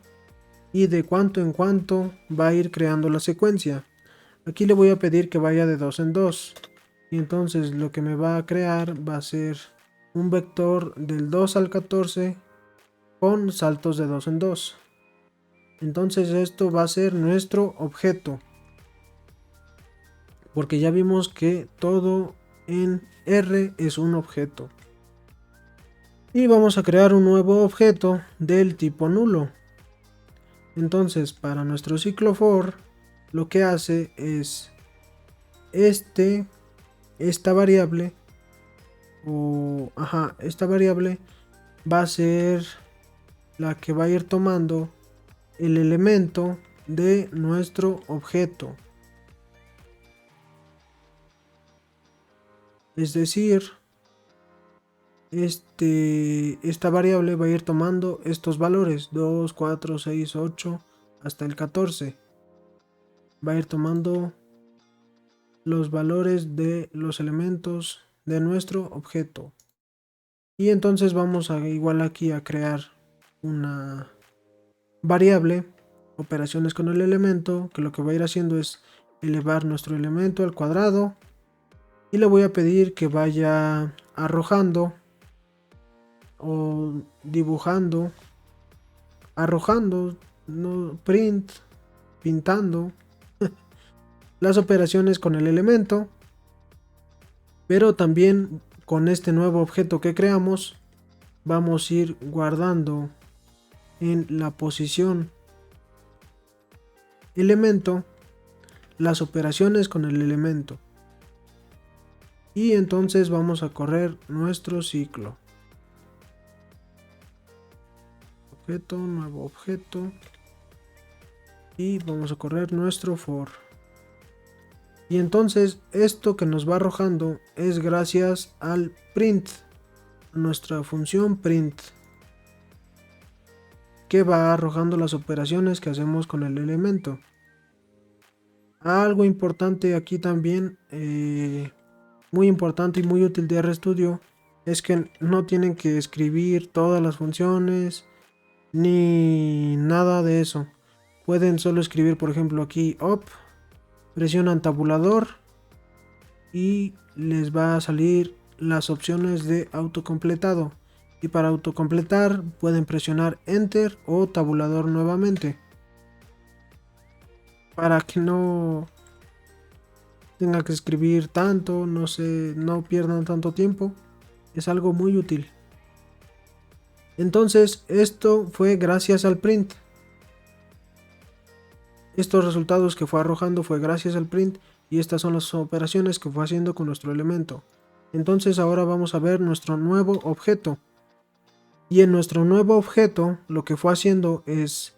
y de cuánto en cuánto va a ir creando la secuencia. Aquí le voy a pedir que vaya de 2 en 2, y entonces lo que me va a crear va a ser un vector del 2 al 14 con saltos de 2 en 2. Entonces esto va a ser nuestro objeto, porque ya vimos que todo en R es un objeto. Y vamos a crear un nuevo objeto del tipo nulo. Entonces, para nuestro ciclo for, lo que hace es esta variable va a ser la que va a ir tomando el elemento de nuestro objeto. Es decir, esta variable va a ir tomando estos valores 2, 4, 6, 8 hasta el 14. Va a ir tomando los valores de los elementos de nuestro objeto. Y entonces vamos a igual aquí a crear una variable, operaciones con el elemento, que lo que va a ir haciendo es elevar nuestro elemento al cuadrado, y le voy a pedir que vaya arrojando o dibujando, arrojando, no, pintando las operaciones con el elemento, pero también con este nuevo objeto que creamos vamos a ir guardando en la posición elemento las operaciones con el elemento, y entonces vamos a correr nuestro ciclo. Objeto, nuevo objeto, y vamos a correr nuestro for. Y entonces esto que nos va arrojando es gracias al print, nuestra función print, que va arrojando las operaciones que hacemos con el elemento. Algo importante aquí también, muy importante y muy útil de RStudio, es que no tienen que escribir todas las funciones ni nada de eso. Pueden solo escribir, por ejemplo, aquí op, presionan tabulador y les va a salir las opciones de autocompletado, y para autocompletar pueden presionar enter o tabulador nuevamente, para que no tenga que escribir tanto, no pierdan tanto tiempo. Es algo muy útil. Entonces esto fue gracias al print. Estos resultados que fue arrojando fue gracias al print, y estas son las operaciones que fue haciendo con nuestro elemento. Entonces ahora vamos a ver nuestro nuevo objeto. Y en nuestro nuevo objeto lo que fue haciendo es,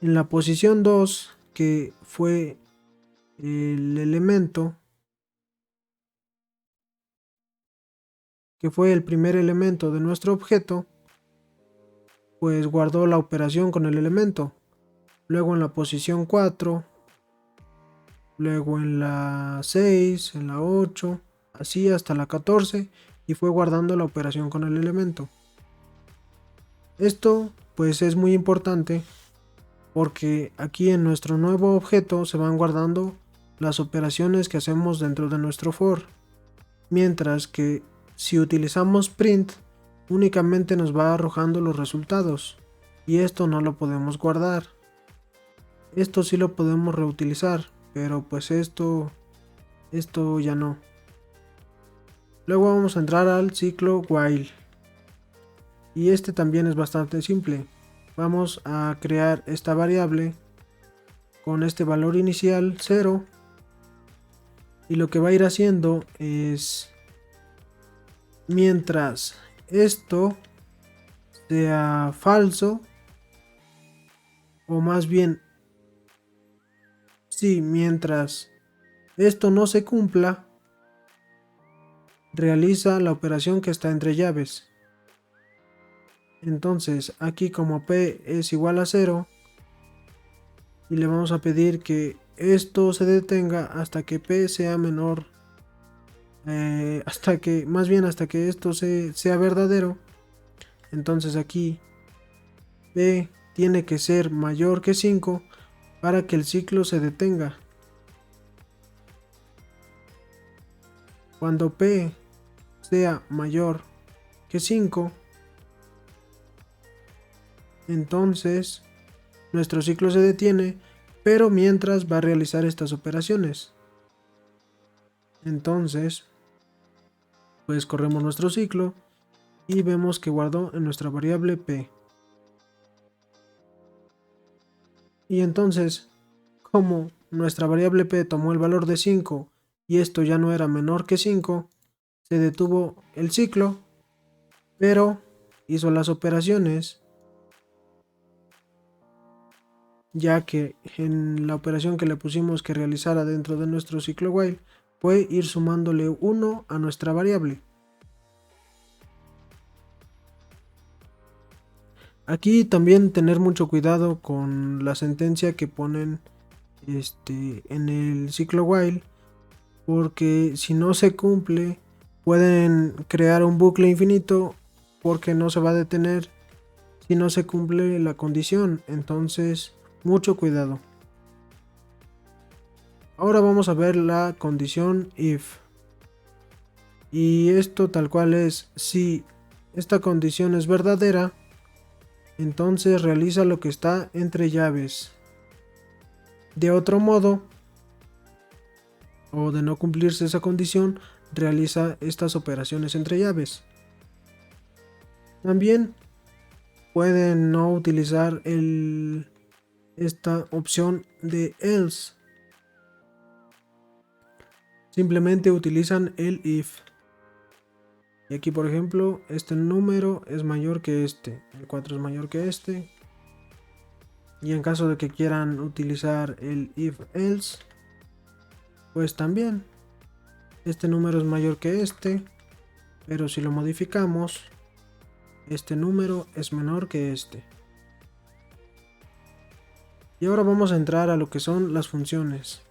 en la posición 2, que fue el elemento, que fue el primer elemento de nuestro objeto, pues guardó la operación con el elemento. Luego en la posición 4, luego en la 6, en la 8, así hasta la 14, y fue guardando la operación con el elemento. Esto pues es muy importante porque aquí en nuestro nuevo objeto se van guardando las operaciones que hacemos dentro de nuestro for, mientras que si utilizamos print únicamente nos va arrojando los resultados, y esto no lo podemos guardar. Esto sí lo podemos reutilizar, pero pues esto ya no. Luego vamos a entrar al ciclo while, y este también es bastante simple. Vamos a crear esta variable con este valor inicial 0, y lo que va a ir haciendo es, mientras esto sea falso, o más bien, sí, mientras esto no se cumpla, realiza la operación que está entre llaves. Entonces aquí, como p es igual a 0, y le vamos a pedir que esto se detenga hasta que p sea menor, hasta que esto sea verdadero. Entonces aquí p tiene que ser mayor que 5 para que el ciclo se detenga. Cuando p sea mayor que 5, entonces nuestro ciclo se detiene, pero mientras va a realizar estas operaciones. Entonces pues corremos nuestro ciclo y vemos que guardó en nuestra variable p. Y entonces, como nuestra variable p tomó el valor de 5 y esto ya no era menor que 5, se detuvo el ciclo, pero hizo las operaciones, ya que en la operación que le pusimos que realizara dentro de nuestro ciclo while fue ir sumándole 1 a nuestra variable. Aquí también tener mucho cuidado con la sentencia que ponen en el ciclo while, porque si no se cumple pueden crear un bucle infinito, porque no se va a detener si no se cumple la condición. Entonces mucho cuidado. Ahora vamos a ver la condición if, y esto tal cual es: si esta condición es verdadera, entonces realiza lo que está entre llaves. De otro modo, o de no cumplirse esa condición, realiza estas operaciones entre llaves. También pueden no utilizar esta opción de else. Simplemente utilizan el if. Y aquí, por ejemplo, este número es mayor que este, el 4 es mayor que este. Y en caso de que quieran utilizar el if else, pues también este número es mayor que este, pero si lo modificamos, este número es menor que este. Y ahora vamos a entrar a lo que son las funciones.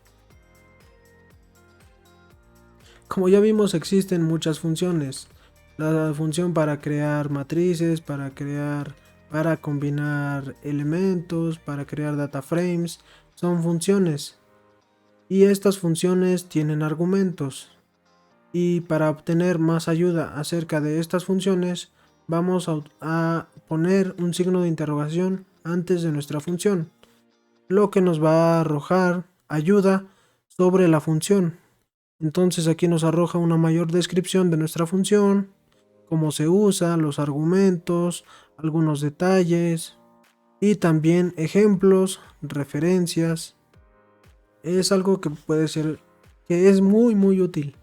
Como ya vimos, existen muchas funciones. La función para crear matrices, para combinar elementos, para crear data frames, son funciones. Y estas funciones tienen argumentos. Y para obtener más ayuda acerca de estas funciones, vamos a poner un signo de interrogación antes de nuestra función, lo que nos va a arrojar ayuda sobre la función. Entonces aquí nos arroja una mayor descripción de nuestra función, cómo se usa, los argumentos, algunos detalles y también ejemplos, referencias. Es algo que puede ser, que es muy útil.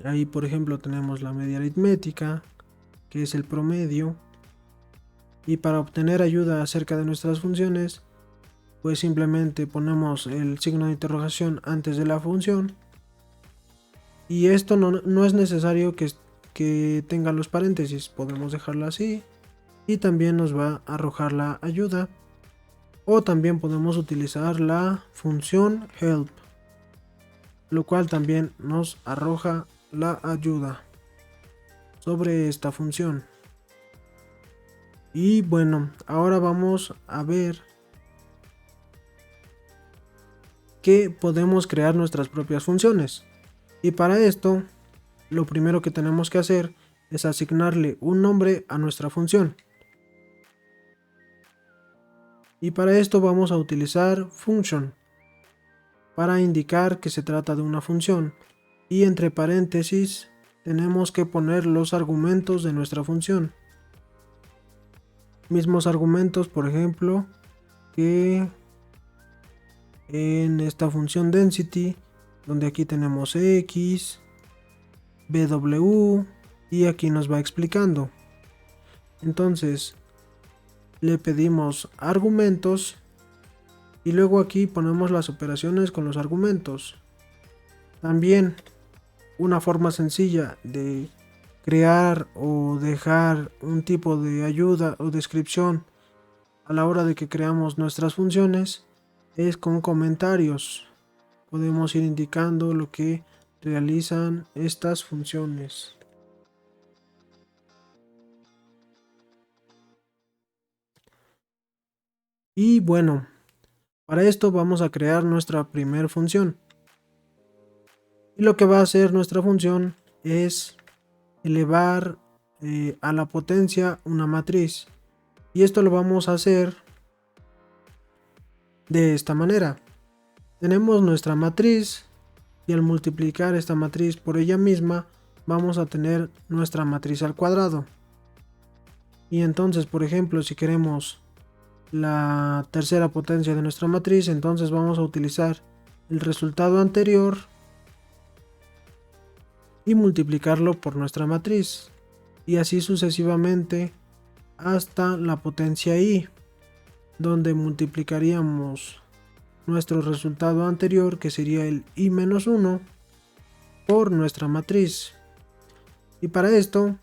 Ahí, por ejemplo, tenemos la media aritmética, que es el promedio. Y para obtener ayuda acerca de nuestras funciones, pues simplemente ponemos el signo de interrogación antes de la función. Y esto no es necesario que tenga los paréntesis, podemos dejarlo así. Y también nos va a arrojar la ayuda. O también podemos utilizar la función help, lo cual también nos arroja la ayuda sobre esta función. Y bueno, ahora vamos a ver que podemos crear nuestras propias funciones. Y para esto, lo primero que tenemos que hacer es asignarle un nombre a nuestra función. Y para esto vamos a utilizar function para indicar que se trata de una función. Y entre paréntesis tenemos que poner los argumentos de nuestra función. Mismos argumentos, por ejemplo, que en esta función density, donde aquí tenemos x, bw, y aquí nos va explicando. Entonces le pedimos argumentos y luego aquí ponemos las operaciones con los argumentos. También una forma sencilla de crear o dejar un tipo de ayuda o descripción a la hora de que creamos nuestras funciones es con comentarios. Podemos ir indicando lo que realizan estas funciones. Y bueno, para esto vamos a crear nuestra primera función. Y lo que va a hacer nuestra función es elevar a la potencia una matriz. Y esto lo vamos a hacer de esta manera. Tenemos nuestra matriz y al multiplicar esta matriz por ella misma vamos a tener nuestra matriz al cuadrado. Y entonces, por ejemplo, si queremos la tercera potencia de nuestra matriz, entonces vamos a utilizar el resultado anterior y multiplicarlo por nuestra matriz, y así sucesivamente hasta la potencia i, donde multiplicaríamos nuestro resultado anterior, que sería el i-1, por nuestra matriz. Y para esto,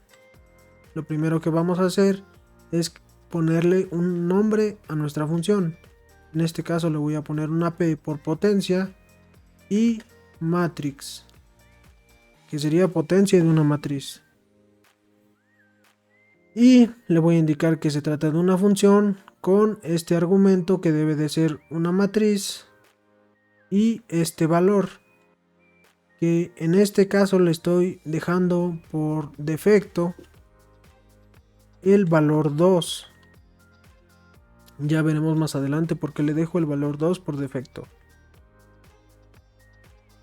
lo primero que vamos a hacer es ponerle un nombre a nuestra función. En este caso le voy a poner una p por potencia y matrix, que sería potencia de una matriz. Y le voy a indicar que se trata de una función con este argumento que debe de ser una matriz y este valor, que en este caso le estoy dejando por defecto el valor 2. Ya veremos más adelante por qué le dejo el valor 2 por defecto.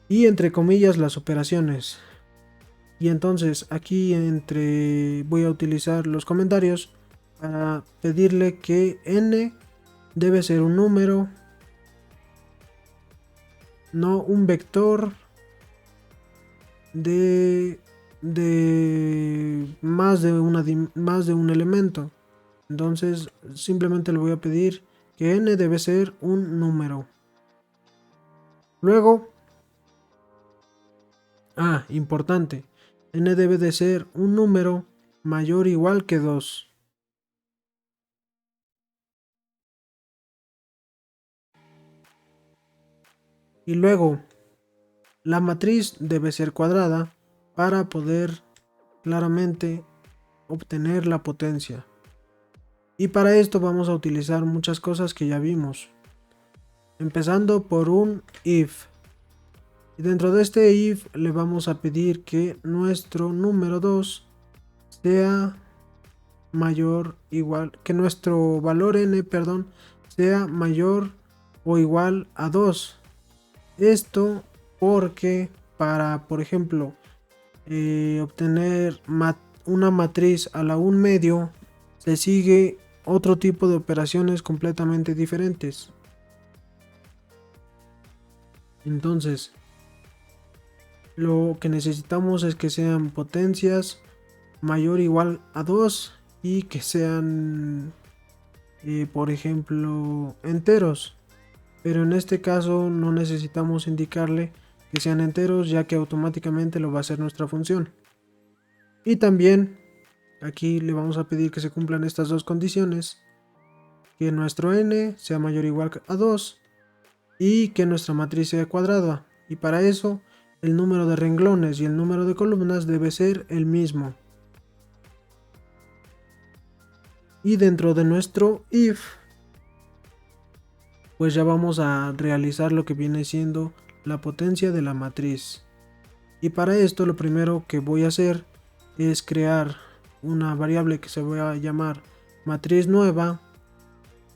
Y entre comillas las operaciones. Y entonces aquí voy a utilizar los comentarios para pedirle que n debe ser un número, no un vector de más de un elemento. Entonces simplemente le voy a pedir que n debe ser un número. Luego, importante, n debe de ser un número mayor o igual que 2. Y luego, la matriz debe ser cuadrada para poder claramente obtener la potencia. Y para esto vamos a utilizar muchas cosas que ya vimos. Empezando por un if. Y dentro de este if le vamos a pedir que nuestro número 2 sea mayor igual que nuestro valor n, perdón, sea mayor o igual a 2. Esto porque para, por ejemplo, obtener una matriz a la 1 medio, se sigue otro tipo de operaciones completamente diferentes. Entonces, lo que necesitamos es que sean potencias mayor o igual a 2 y que sean, por ejemplo, enteros. Pero en este caso no necesitamos indicarle que sean enteros, ya que automáticamente lo va a hacer nuestra función. Y también aquí le vamos a pedir que se cumplan estas dos condiciones: que nuestro n sea mayor o igual a 2 y que nuestra matriz sea cuadrada. Y para eso el número de renglones y el número de columnas debe ser el mismo. Y dentro de nuestro if, pues ya vamos a realizar lo que viene siendo la potencia de la matriz. Y para esto lo primero que voy a hacer es crear una variable que se va a llamar matriz nueva,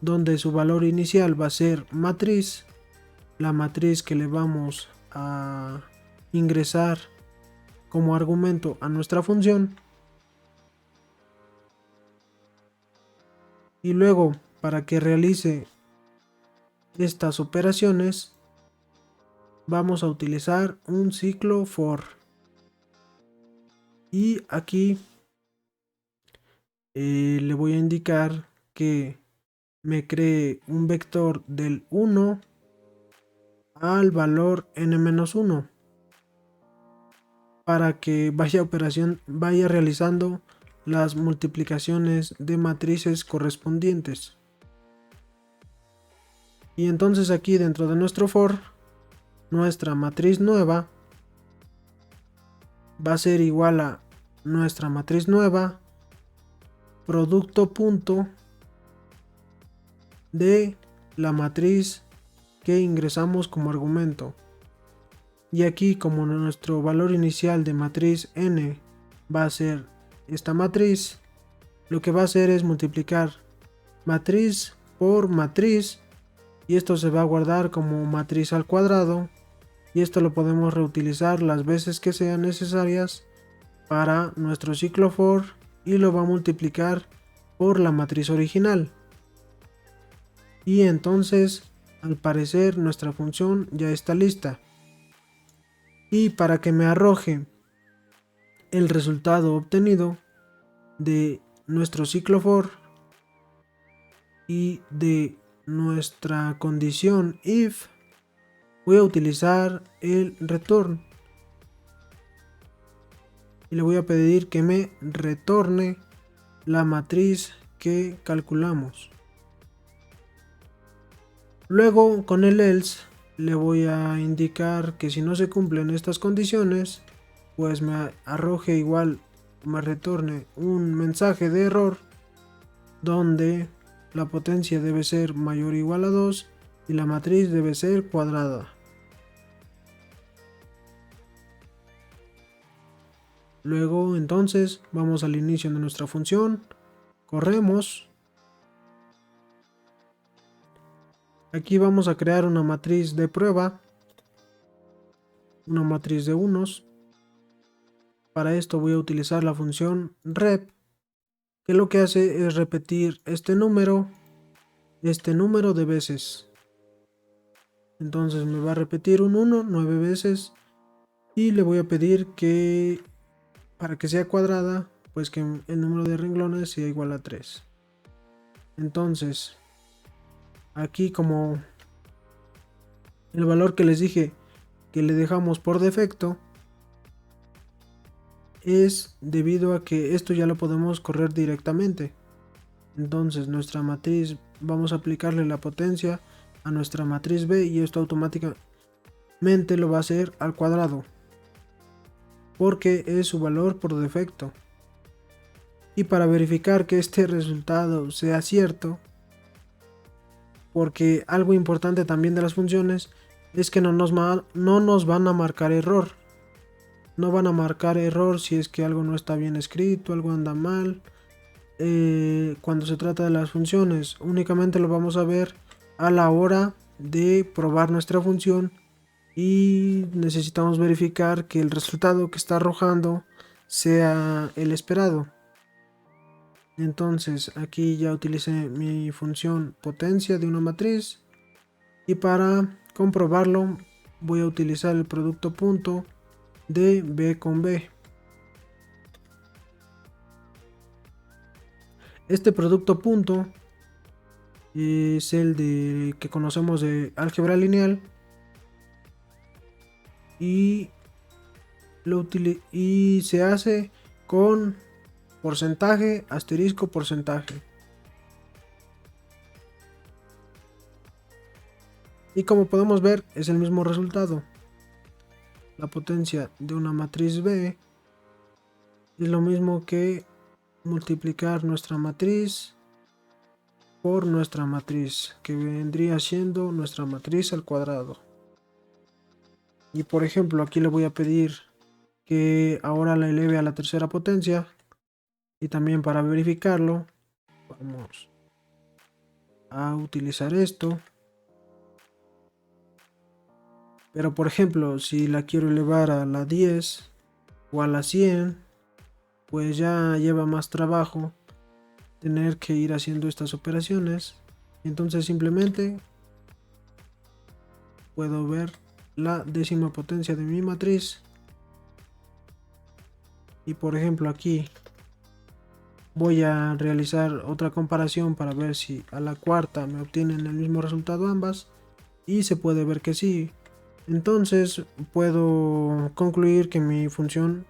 donde su valor inicial va a ser matriz, la matriz que le vamos a ingresar como argumento a nuestra función. Y luego, para que realice estas operaciones, vamos a utilizar un ciclo for. Y aquí le voy a indicar que me cree un vector del 1 al valor n-1 para que vaya realizando las multiplicaciones de matrices correspondientes. Y entonces aquí dentro de nuestro for, nuestra matriz nueva va a ser igual a nuestra matriz nueva producto punto de la matriz que ingresamos como argumento. Y aquí, como nuestro valor inicial de matriz n va a ser esta matriz, lo que va a hacer es multiplicar matriz por matriz, y esto se va a guardar como matriz al cuadrado, y esto lo podemos reutilizar las veces que sean necesarias para nuestro ciclo for, y lo va a multiplicar por la matriz original. Y entonces, al parecer, nuestra función ya está lista. Y para que me arroje el resultado obtenido de nuestro ciclo for y de nuestra condición if, voy a utilizar el return y le voy a pedir que me retorne la matriz que calculamos. Luego, con el else, le voy a indicar que si no se cumplen estas condiciones, pues me arroje igual, me retorne un mensaje de error donde la potencia debe ser mayor o igual a 2 y la matriz debe ser cuadrada. Luego entonces vamos al inicio de nuestra función, corremos Aquí vamos a crear una matriz de prueba, una matriz de unos. Para esto voy a utilizar la función rep, que lo que hace es repetir este número de veces. Entonces me va a repetir un 1 9 veces y le voy a pedir que, para que sea cuadrada, pues que el número de renglones sea igual a 3. Entonces aquí, como el valor que les dije que le dejamos por defecto, es debido a que esto ya lo podemos correr directamente. Entonces nuestra matriz, vamos a aplicarle la potencia a nuestra matriz B y esto automáticamente lo va a hacer al cuadrado, porque es su valor por defecto. Y para verificar que este resultado sea cierto, porque algo importante también de las funciones es que no nos van a marcar error. No van a marcar error si es que algo no está bien escrito, algo anda mal. Cuando se trata de las funciones, únicamente lo vamos a ver a la hora de probar nuestra función y necesitamos verificar que el resultado que está arrojando sea el esperado. Entonces aquí ya utilicé mi función potencia de una matriz y para comprobarlo voy a utilizar el producto punto de B con B. Este producto punto es el de que conocemos de álgebra lineal y se hace con porcentaje, asterisco, porcentaje. Y como podemos ver, es el mismo resultado. La potencia de una matriz B es lo mismo que multiplicar nuestra matriz por nuestra matriz, que vendría siendo nuestra matriz al cuadrado. Y por ejemplo, aquí le voy a pedir que ahora la eleve a la tercera potencia. Y también para verificarlo, vamos a utilizar esto. Pero por ejemplo, si la quiero elevar a la 10 o a la 100, pues ya lleva más trabajo tener que ir haciendo estas operaciones. Entonces simplemente puedo ver la décima potencia de mi matriz. Y por ejemplo aquí voy a realizar otra comparación para ver si a la cuarta me obtienen el mismo resultado ambas. Y se puede ver que sí. Entonces puedo concluir que mi función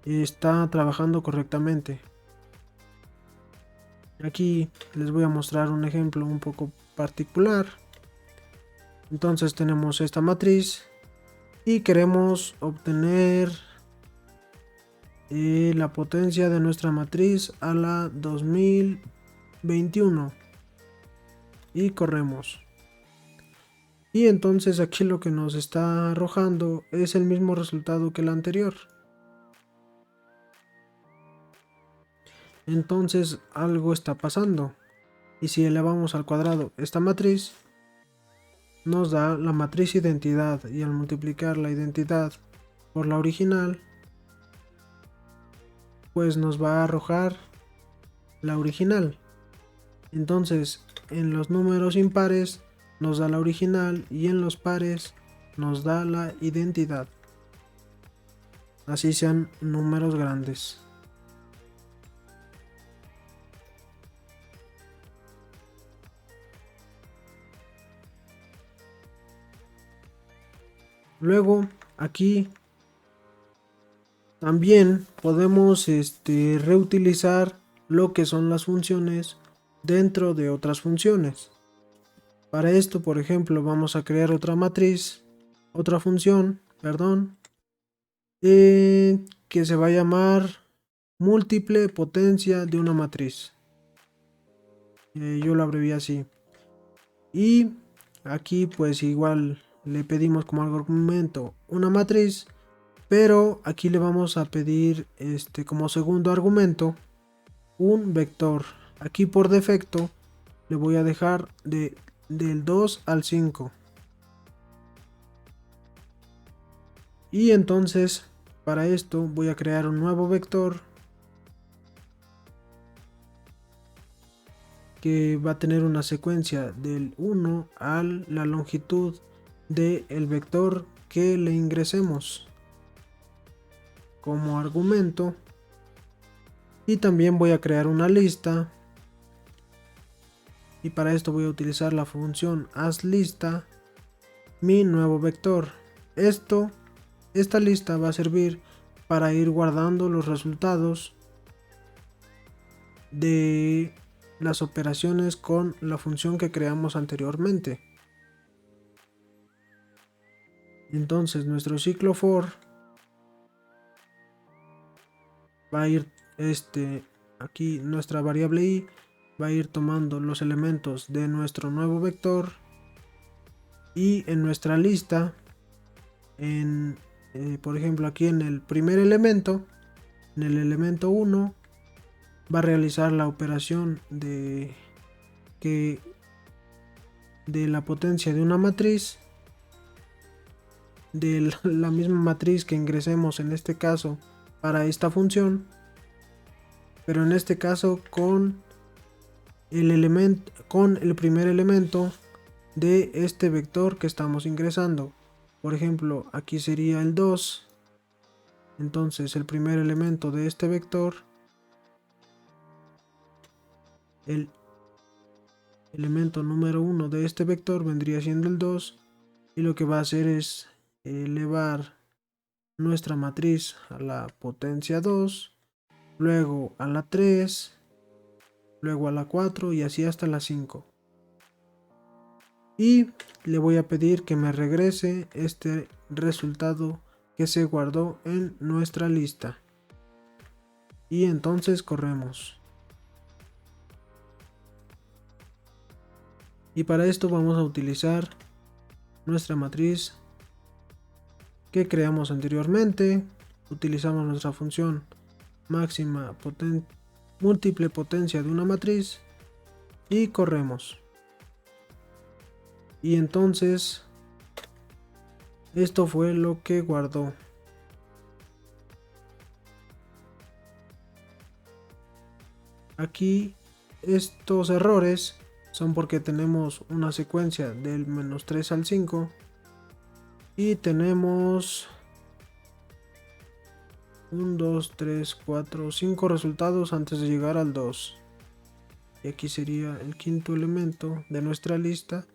está trabajando correctamente. Aquí les voy a mostrar un ejemplo un poco particular. Entonces tenemos esta matriz y queremos obtener la potencia de nuestra matriz a la 2021 y corremos. Y entonces aquí lo que nos está arrojando es el mismo resultado que el anterior. Entonces algo está pasando. Y si elevamos al cuadrado esta matriz, nos da la matriz identidad. Y al multiplicar la identidad por la original, pues nos va a arrojar la original. Entonces en los números impares nos da la original y en los pares nos da la identidad. Así sean números grandes. Luego aquí también podemos reutilizar lo que son las funciones dentro de otras funciones. Para esto, por ejemplo, vamos a crear otra matriz, otra función, perdón, que se va a llamar múltiple potencia de una matriz. Yo lo abrevié así. Y aquí pues igual le pedimos como argumento una matriz, pero aquí le vamos a pedir como segundo argumento un vector. Aquí por defecto le voy a dejar de del 2 al 5. Y entonces para esto voy a crear un nuevo vector que va a tener una secuencia del 1 a la longitud del vector que le ingresemos como argumento. Y también voy a crear una lista, y para esto voy a utilizar la función hasLista mi nuevo vector. Esta lista va a servir para ir guardando los resultados de las operaciones con la función que creamos anteriormente. Entonces nuestro ciclo for va a ir aquí nuestra variable i va a ir tomando los elementos de nuestro nuevo vector, y en nuestra lista, por ejemplo aquí en el primer elemento, en el elemento 1, va a realizar la operación de la potencia de una matriz, de la misma matriz que ingresemos en este caso para esta función, pero en este caso con el primer elemento de este vector que estamos ingresando. Por ejemplo, aquí sería el 2. Entonces el primer elemento de este vector, el elemento número 1 de este vector vendría siendo el 2, y lo que va a hacer es elevar nuestra matriz a la potencia 2, luego a la 3, luego a la 4 y así hasta la 5. Y le voy a pedir que me regrese este resultado que se guardó en nuestra lista. Y entonces corremos. Y para esto vamos a utilizar nuestra matriz que creamos anteriormente. Utilizamos nuestra función máxima múltiple potencia de una matriz y corremos. Y entonces esto fue lo que guardó. Aquí estos errores son porque tenemos una secuencia del -3 al 5 y tenemos 1, 2, 3, 4, 5 resultados antes de llegar al 2. Y aquí sería el quinto elemento de nuestra lista,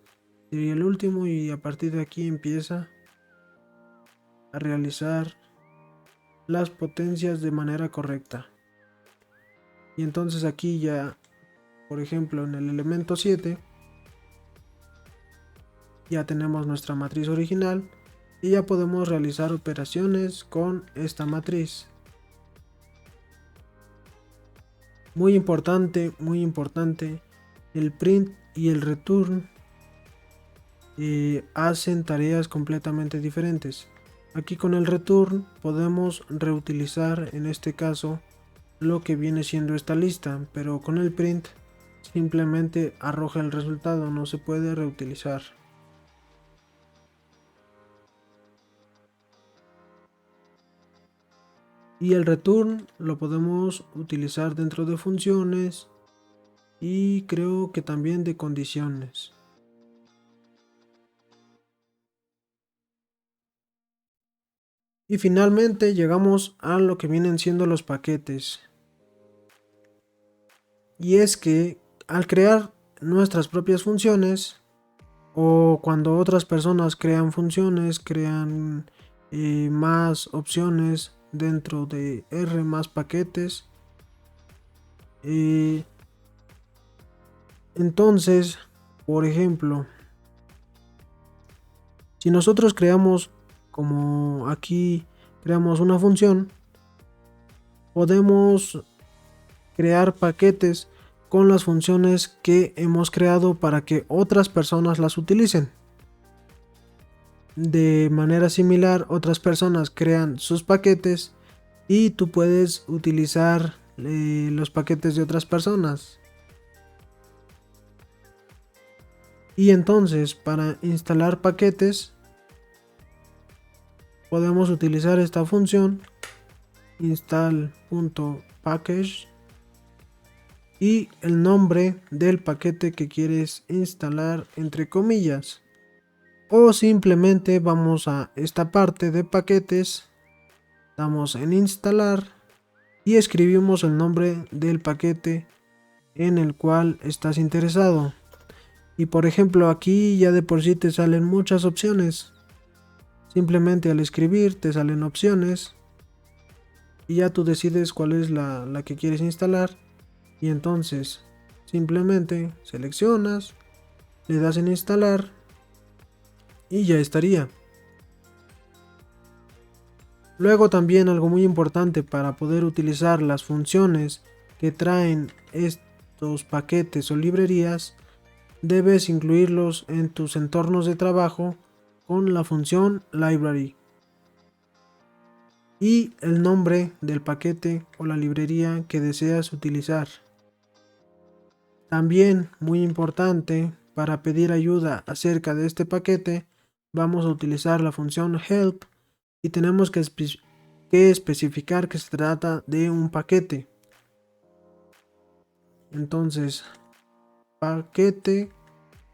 sería el último, y a partir de aquí empieza a realizar las potencias de manera correcta. Y entonces aquí ya, por ejemplo, en el elemento 7 ya tenemos nuestra matriz original y ya podemos realizar operaciones con esta matriz. Muy importante, el print y el return hacen tareas completamente diferentes. Aquí con el return podemos reutilizar en este caso lo que viene siendo esta lista, pero con el print simplemente arroja el resultado, no se puede reutilizar. Y el return lo podemos utilizar dentro de funciones y creo que también de condiciones. Y finalmente llegamos a lo que vienen siendo los paquetes. Y es que al crear nuestras propias funciones, o cuando otras personas crean funciones, crean más opciones dentro de R más paquetes, entonces, por ejemplo, si nosotros creamos, como aquí creamos una función, podemos crear paquetes con las funciones que hemos creado para que otras personas las utilicen. De manera similar, otras personas crean sus paquetes y tú puedes utilizar los paquetes de otras personas. Y entonces para instalar paquetes podemos utilizar esta función install.package y el nombre del paquete que quieres instalar entre comillas, o simplemente vamos a esta parte de paquetes, damos en instalar y escribimos el nombre del paquete en el cual estás interesado. Y por ejemplo aquí ya de por sí te salen muchas opciones, simplemente al escribir te salen opciones y ya tú decides cuál es la que quieres instalar. Y entonces simplemente seleccionas, le das en instalar y ya estaría. Luego también algo muy importante para poder utilizar las funciones que traen estos paquetes o librerías, debes incluirlos en tus entornos de trabajo con la función library y el nombre del paquete o la librería que deseas utilizar. También muy importante, para pedir ayuda acerca de este paquete vamos a utilizar la función help y tenemos que especificar que se trata de un paquete. Entonces paquete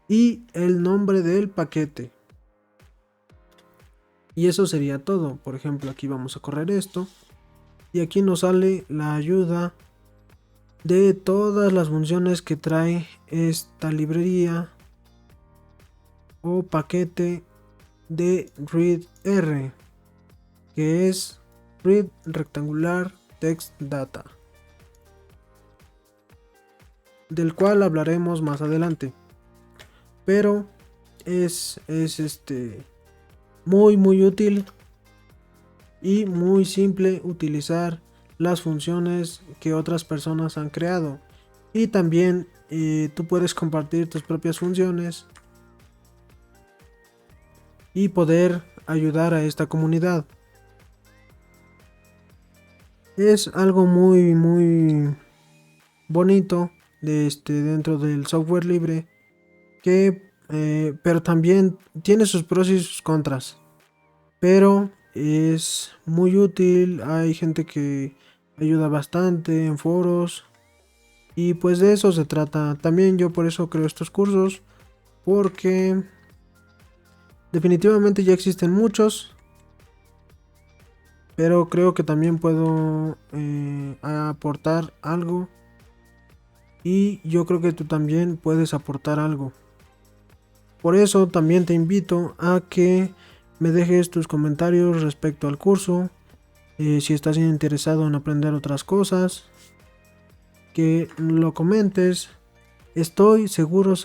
y el nombre del paquete, y eso sería todo. Por ejemplo aquí vamos a correr esto y aquí nos sale la ayuda de todas las funciones que trae esta librería o paquete de readr, que es read rectangular text data, del cual hablaremos más adelante, pero es muy útil y muy simple utilizar las funciones que otras personas han creado. Y también tú puedes compartir tus propias funciones y poder ayudar a esta comunidad. Es algo muy bonito de dentro del software libre, que pero también tiene sus pros y sus contras, pero es muy útil. Hay gente que ayuda bastante en foros y pues de eso se trata. También yo por eso creo estos cursos, porque definitivamente ya existen muchos, pero creo que también puedo aportar algo, y yo creo que tú también puedes aportar algo. Por eso también te invito a que me dejes tus comentarios respecto al curso, si estás interesado en aprender otras cosas, que lo comentes. Estoy seguro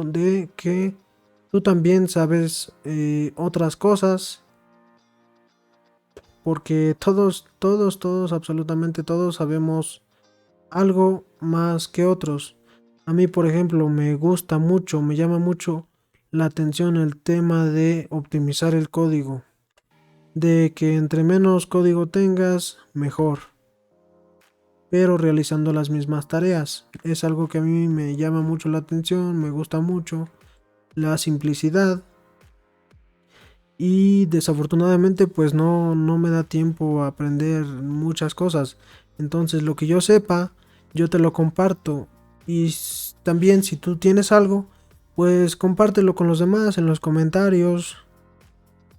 de que tú también sabes otras cosas, porque todos, absolutamente todos sabemos algo más que otros. A mí, por ejemplo, me gusta mucho, me llama mucho la atención el tema de optimizar el código, de que entre menos código tengas, mejor, pero realizando las mismas tareas. Es algo que a mí me llama mucho la atención, me gusta mucho la simplicidad, y desafortunadamente pues no me da tiempo a aprender muchas cosas. Entonces lo que yo sepa, yo te lo comparto, y también si tú tienes algo, pues compártelo con los demás en los comentarios.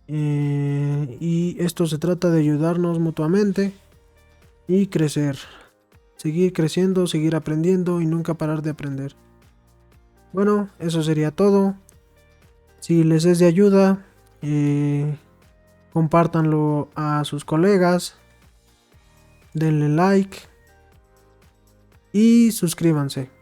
Y esto se trata de ayudarnos mutuamente y crecer, seguir creciendo, seguir aprendiendo y nunca parar de aprender. Bueno, eso sería todo. Si les es de ayuda, compártanlo a sus colegas, denle like y suscríbanse.